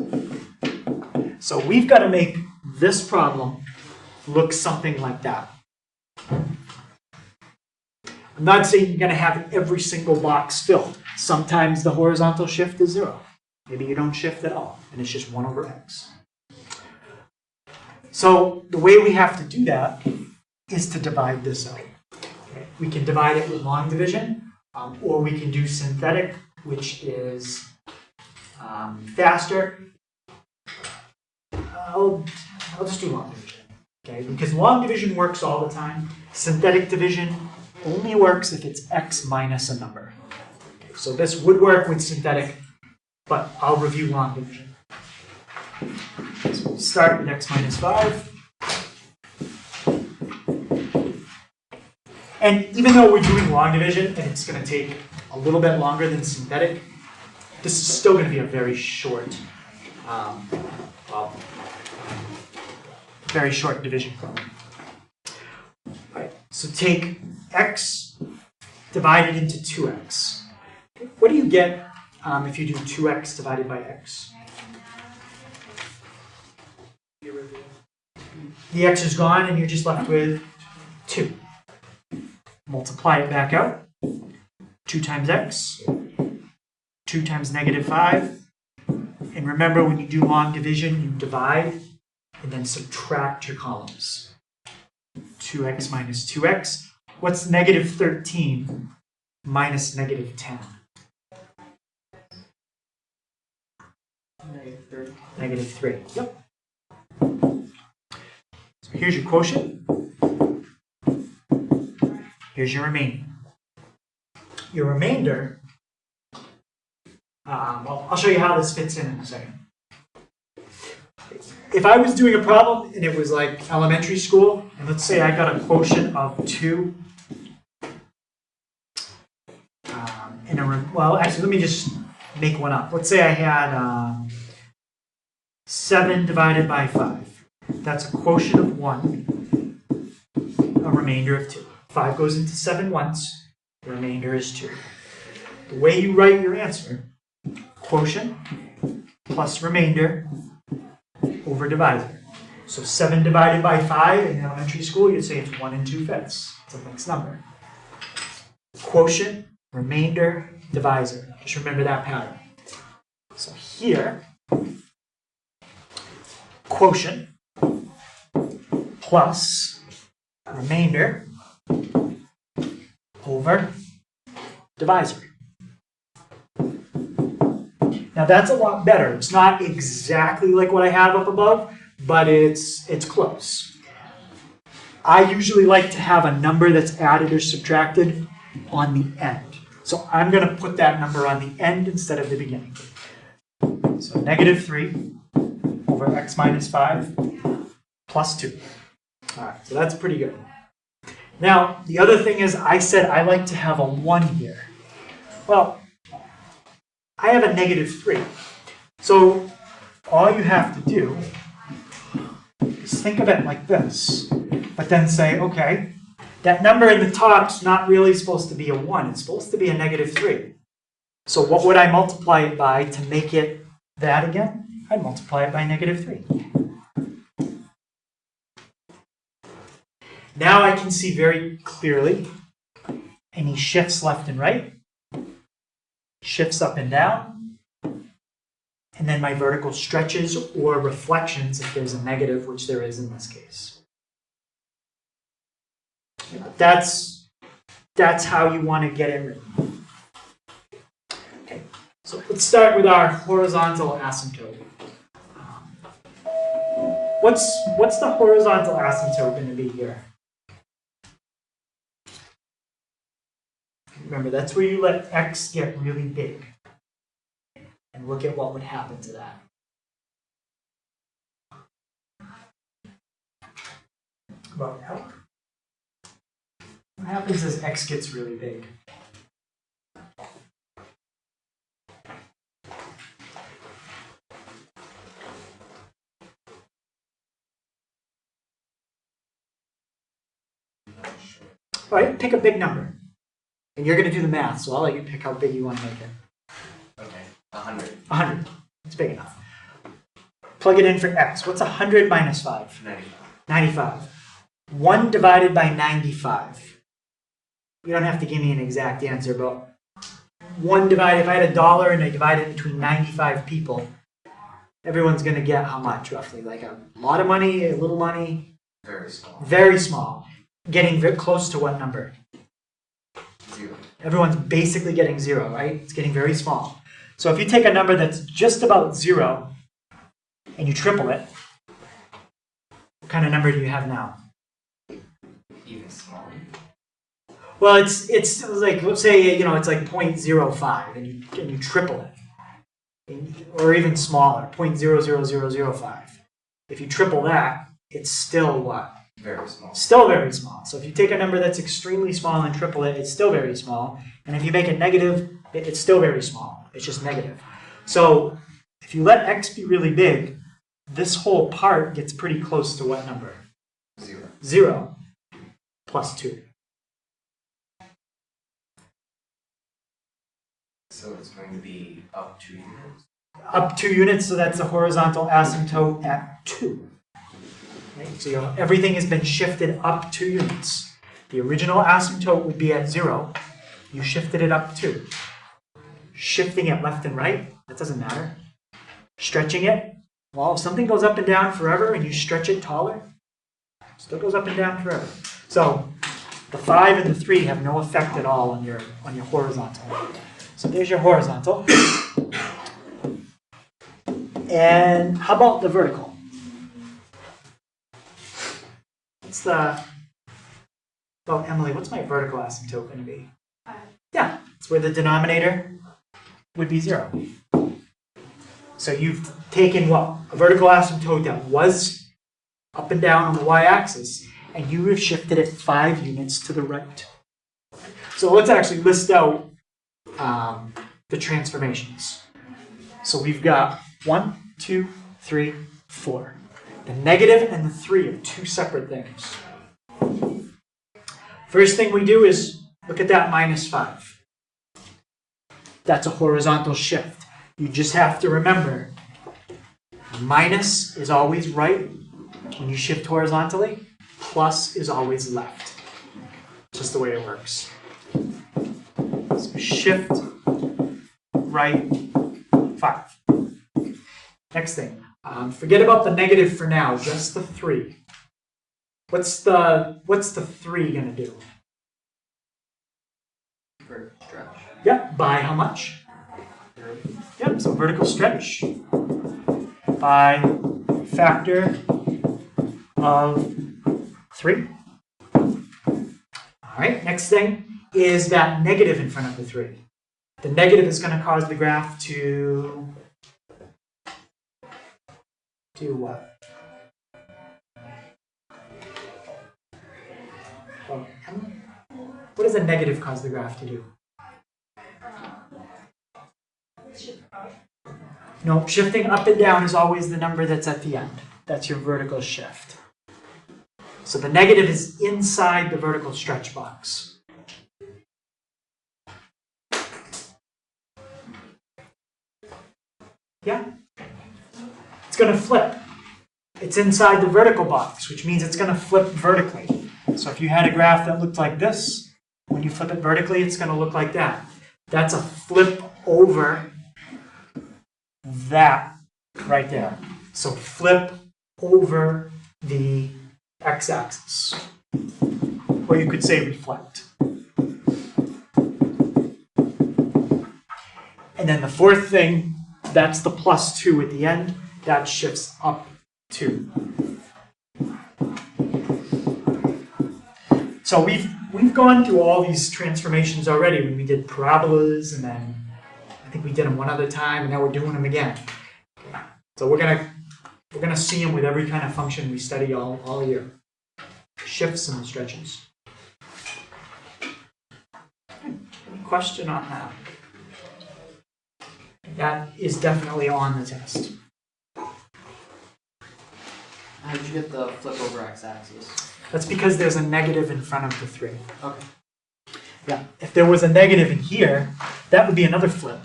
So we've got to make this problem look something like that. I'm not saying you're going to have every single box filled. Sometimes the horizontal shift is 0. Maybe you don't shift at all, and it's just 1 over x. So the way we have to do that is to divide this out. Okay? We can divide it with long division, or we can do synthetic, which is faster. I'll just do long division, okay? Because long division works all the time. Synthetic division only works if it's x minus a number. Okay, so this would work with synthetic, but I'll review long division. So we'll start with x minus 5. And even though we're doing long division, and it's going to take a little bit longer than synthetic, this is still going to be a very short, very short division problem. All right, so take x divided into 2x. What do you get if you do 2x divided by x? The x is gone and you're just left with 2. Multiply it back out. 2 times x, 2 times negative 5. And remember, when you do long division, you divide and then subtract your columns. 2x minus 2x. What's negative 13 minus negative 10? Negative 3. Yep. So here's your quotient. Here's your remainder. Your remainder, I'll show you how this fits in a second. If I was doing a problem and it was like elementary school, and let's say I got a quotient of 2, well, actually, let me just make one up. Let's say I had 7 divided by 5. That's a quotient of 1, a remainder of 2. 5 goes into 7 once, the remainder is 2. The way you write your answer, quotient plus remainder over divisor. So 7 divided by 5 in elementary school, you'd say it's 1 2/5. It's a mixed number. Quotient, remainder, divisor. Just remember that pattern. So here, quotient plus remainder over divisor. Now that's a lot better. It's not exactly like what I have up above, but it's close. I usually like to have a number that's added or subtracted on the end. So I'm going to put that number on the end instead of the beginning. So negative 3 over x minus 5 plus 2. All right, so that's pretty good. Now, the other thing is I said I like to have a 1 here. Well, I have a negative 3. So all you have to do is think of it like this, but then say, okay, that number in the top's not really supposed to be a 1. It's supposed to be a negative 3. So what would I multiply it by to make it that again? I'd multiply it by negative 3. Now I can see very clearly any shifts left and right, shifts up and down, and then my vertical stretches or reflections if there's a negative, which there is in this case. That's how you want to get it written. Okay, so let's start with our horizontal asymptote. What's the horizontal asymptote going to be here? Remember, that's where you let x get really big. And look at what would happen to that. Well, what happens as x gets really big? All right, pick a big number. And you're going to do the math, so I'll let you pick how big you want to make it. Okay, 100. 100. It's big enough. Plug it in for x. What's 100 minus 5? 95. 95. 1 divided by 95. You don't have to give me an exact answer, but 1 divided, if I had $1 and I divide it between 95 people, everyone's going to get how much, roughly? Like a lot of money, a little money? Very small. Very small. Getting very close to what number? 0. Everyone's basically getting 0, right? It's getting very small. So if you take a number that's just about 0 and you triple it, what kind of number do you have now? Even smaller. Well, it's like, let's say, you know, it's like 0.05 and you triple it. Or even smaller, 0.00005. If you triple that, it's still what? Very small. Still very small. So if you take a number that's extremely small and triple it, it's still very small. And if you make it negative, it's still very small. It's just negative. So if you let x be really big, this whole part gets pretty close to what number? 0. 0 plus 2. So it's going to be up 2 units. Up 2 units, so that's the horizontal asymptote at 2. Right? So everything has been shifted up 2 units. The original asymptote would be at 0. You shifted it up 2. Shifting it left and right, that doesn't matter. Stretching it, well, if something goes up and down forever and you stretch it taller, it still goes up and down forever. So the 5 and the 3 have no effect at all on your horizontal. So there's your horizontal. And how about the vertical? Oh, Emily, what's my vertical asymptote going to be? Yeah, it's where the denominator would be 0. So you've taken what? A vertical asymptote that was up and down on the y-axis, and you have shifted it 5 units to the right. So let's actually list out the transformations. So we've got 1, 2, 3, 4. The negative and the 3 are 2 separate things. First thing we do is look at that minus 5. That's a horizontal shift. You just have to remember, minus is always right when you shift horizontally, plus is always left. Just the way it works. So shift right 5. Next thing, forget about the negative for now, just the 3. What's the 3 gonna do? For stretch. Yep, by how much? Yep, so vertical stretch by factor of 3. All right, next thing is that negative in front of the 3. The negative is going to cause the graph to do what? Well, what does a negative cause the graph to do? No, shifting up and down is always the number that's at the end. That's your vertical shift. So the negative is inside the vertical stretch box. Yeah? It's going to flip. It's inside the vertical box, which means it's going to flip vertically. So if you had a graph that looked like this, when you flip it vertically, it's going to look like that. That's a flip over that right there. So flip over the x-axis. Or you could say reflect. And then the fourth thing, that's the plus 2 at the end. That shifts up 2. So we've gone through all these transformations already when we did parabolas, and then I think we did them one other time, and now we're doing them again. So we're gonna see them with every kind of function we study all year. Shifts and stretches. Any question on that? That is definitely on the test. How did you get the flip over x-axis? That's because there's a negative in front of the 3. Okay. Yeah, if there was a negative in here, that would be another flip.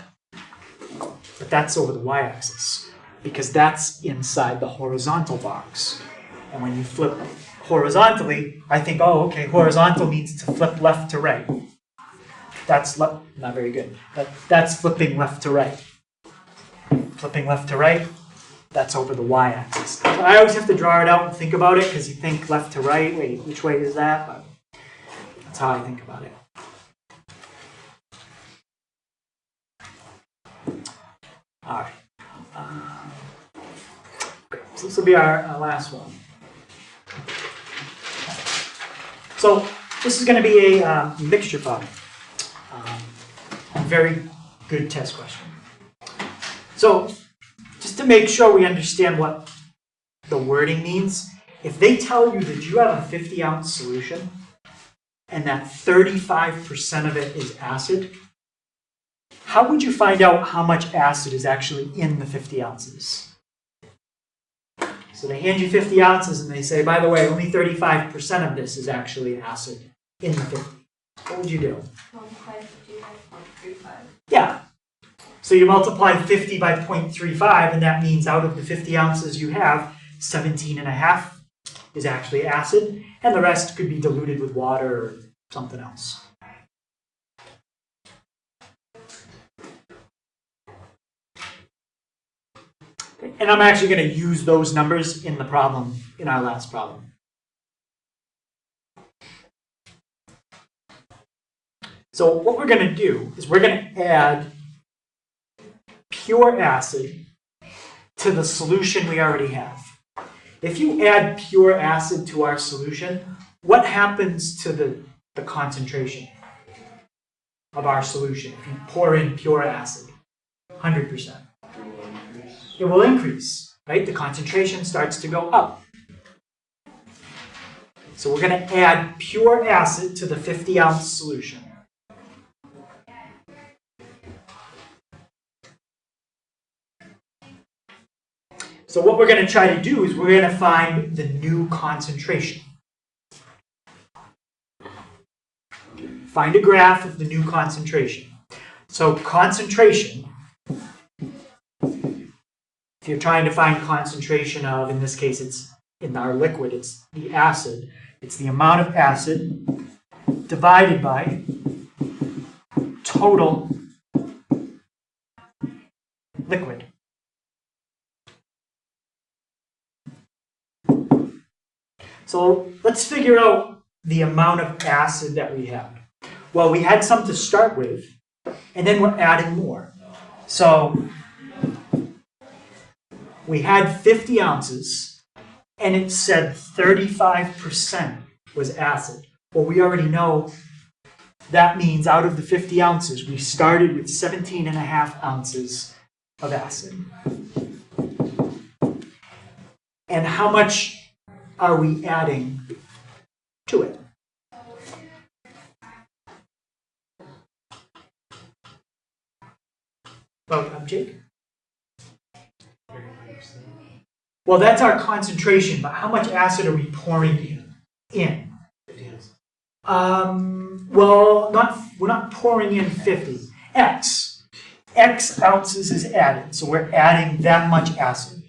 But that's over the y-axis, because that's inside the horizontal box. And when you flip horizontally, I think, oh, okay, horizontal means to flip left to right. That's not very good. That's flipping left to right. Flipping left to right, that's over the y-axis. So I always have to draw it out and think about it, because you think left to right, wait, which way is that? But that's how I think about it. All right. Great. So this will be our last one. So this is going to be a mixture problem. Very good test question. So just to make sure we understand what the wording means, if they tell you that you have a 50-ounce solution and that 35% of it is acid, how would you find out how much acid is actually in the 50 ounces? So they hand you 50 ounces and they say, by the way, only 35% of this is actually acid in the 50. What would you do? Multiply 50 by 0.35. Yeah. So you multiply 50 by 0.35, and that means out of the 50 ounces you have, 17.5 is actually acid, and the rest could be diluted with water or something else. And I'm actually going to use those numbers in the problem, in our last problem. So what we're going to do is we're going to add pure acid to the solution we already have. If you add pure acid to our solution, what happens to the concentration of our solution if you pour in pure acid? 100%. It will increase, right? The concentration starts to go up. So we're going to add pure acid to the 50-ounce solution. So what we're going to try to do is we're going to find the new concentration. Find a graph of the new concentration. So concentration, if you're trying to find concentration of, in this case it's in our liquid, it's the acid. It's the amount of acid divided by total liquid. So let's figure out the amount of acid that we have. Well, we had some to start with, and then we're adding more. So we had 50 ounces, and it said 35% was acid. Well, we already know that means out of the 50 ounces, we started with 17.5 ounces of acid. And how much are we adding to it? Well, Jake? Well, that's our concentration, but how much acid are we pouring in? Well, we're not pouring in 50. X ounces is added, so we're adding that much acid.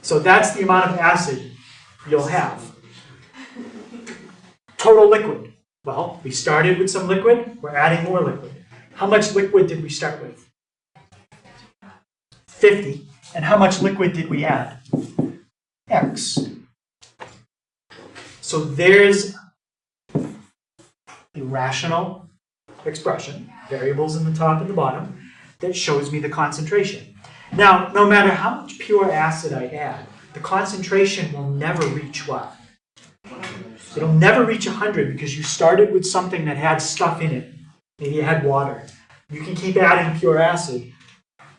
So that's the amount of acid you'll have. Total liquid. Well, we started with some liquid, we're adding more liquid. How much liquid did we start with? 50. And how much liquid did we add? X. So there's a rational expression, variables in the top and the bottom, that shows me the concentration. Now, no matter how much pure acid I add, the concentration will never reach what? It'll never reach 100 because you started with something that had stuff in it. Maybe it had water. You can keep adding pure acid,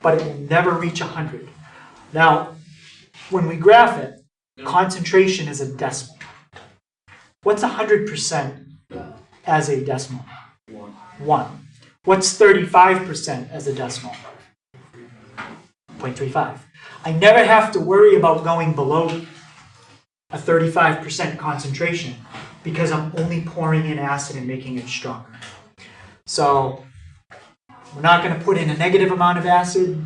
but it will never reach 100. Now, when we graph it, concentration is a decimal. What's 100% as a decimal? 1. What's 35% as a decimal? 0.35. I never have to worry about going below a 35% concentration because I'm only pouring in acid and making it stronger. So we're not going to put in a negative amount of acid.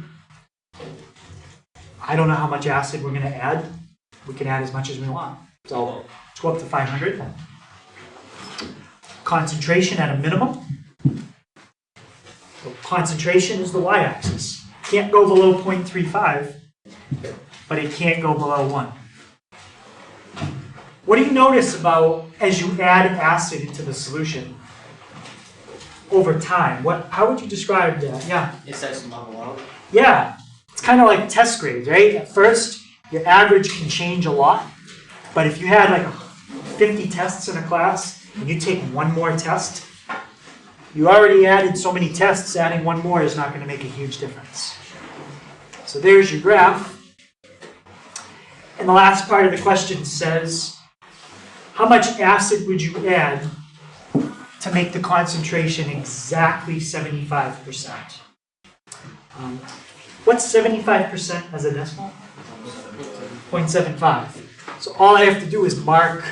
I don't know how much acid we're going to add. We can add as much as we want. So let's go up to 500. Concentration at a minimum. So concentration is the y-axis. Can't go below 0.35, but it can't go below 1. What do you notice about as you add acid into the solution over time? How would you describe that? Yeah. It starts to level out. Yeah. It's kind of like test grades, right? At first, your average can change a lot, but if you had like 50 tests in a class and you take one more test, you already added so many tests, adding one more is not going to make a huge difference. So there's your graph. And the last part of the question says, how much acid would you add to make the concentration exactly 75%? What's 75% as a decimal? 0.75. So all I have to do is mark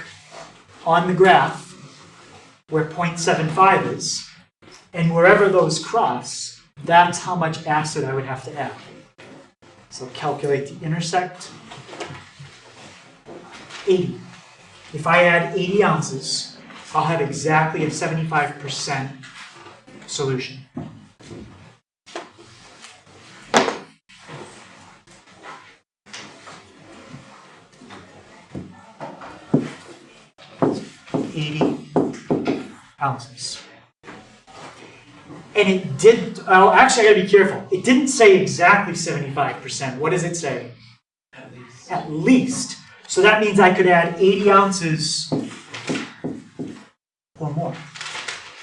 on the graph where 0.75 is, and wherever those cross, that's how much acid I would have to add. So calculate the intersect. 80. If I add 80 ounces, I'll have exactly a 75% solution. Ounces. And it did, oh, actually I gotta be careful. It didn't say exactly 75%. What does it say? At least. At least. So that means I could add 80 ounces or more.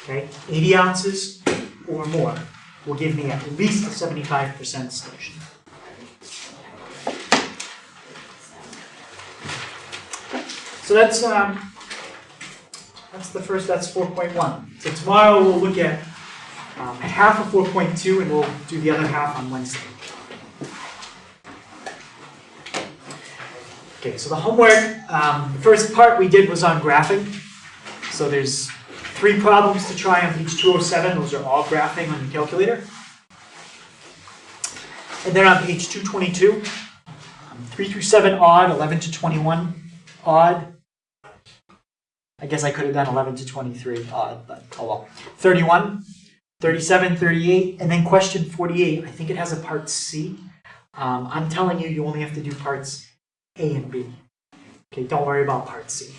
Okay, 80 ounces or more will give me at least a 75% solution. So that's the first, that's 4.1. So tomorrow we'll look at half of 4.2 and we'll do the other half on Wednesday. Okay, so the homework, the first part we did was on graphing. So there's 3 problems to try on page 207. Those are all graphing on your calculator. And then on page 222, 3 through 7 odd, 11 to 21 odd. I guess I could have done 11 to 23 odd, but oh well. 31, 37, 38, and then question 48. I think it has a part C. I'm telling you, you only have to do parts A and B. Okay, don't worry about part C.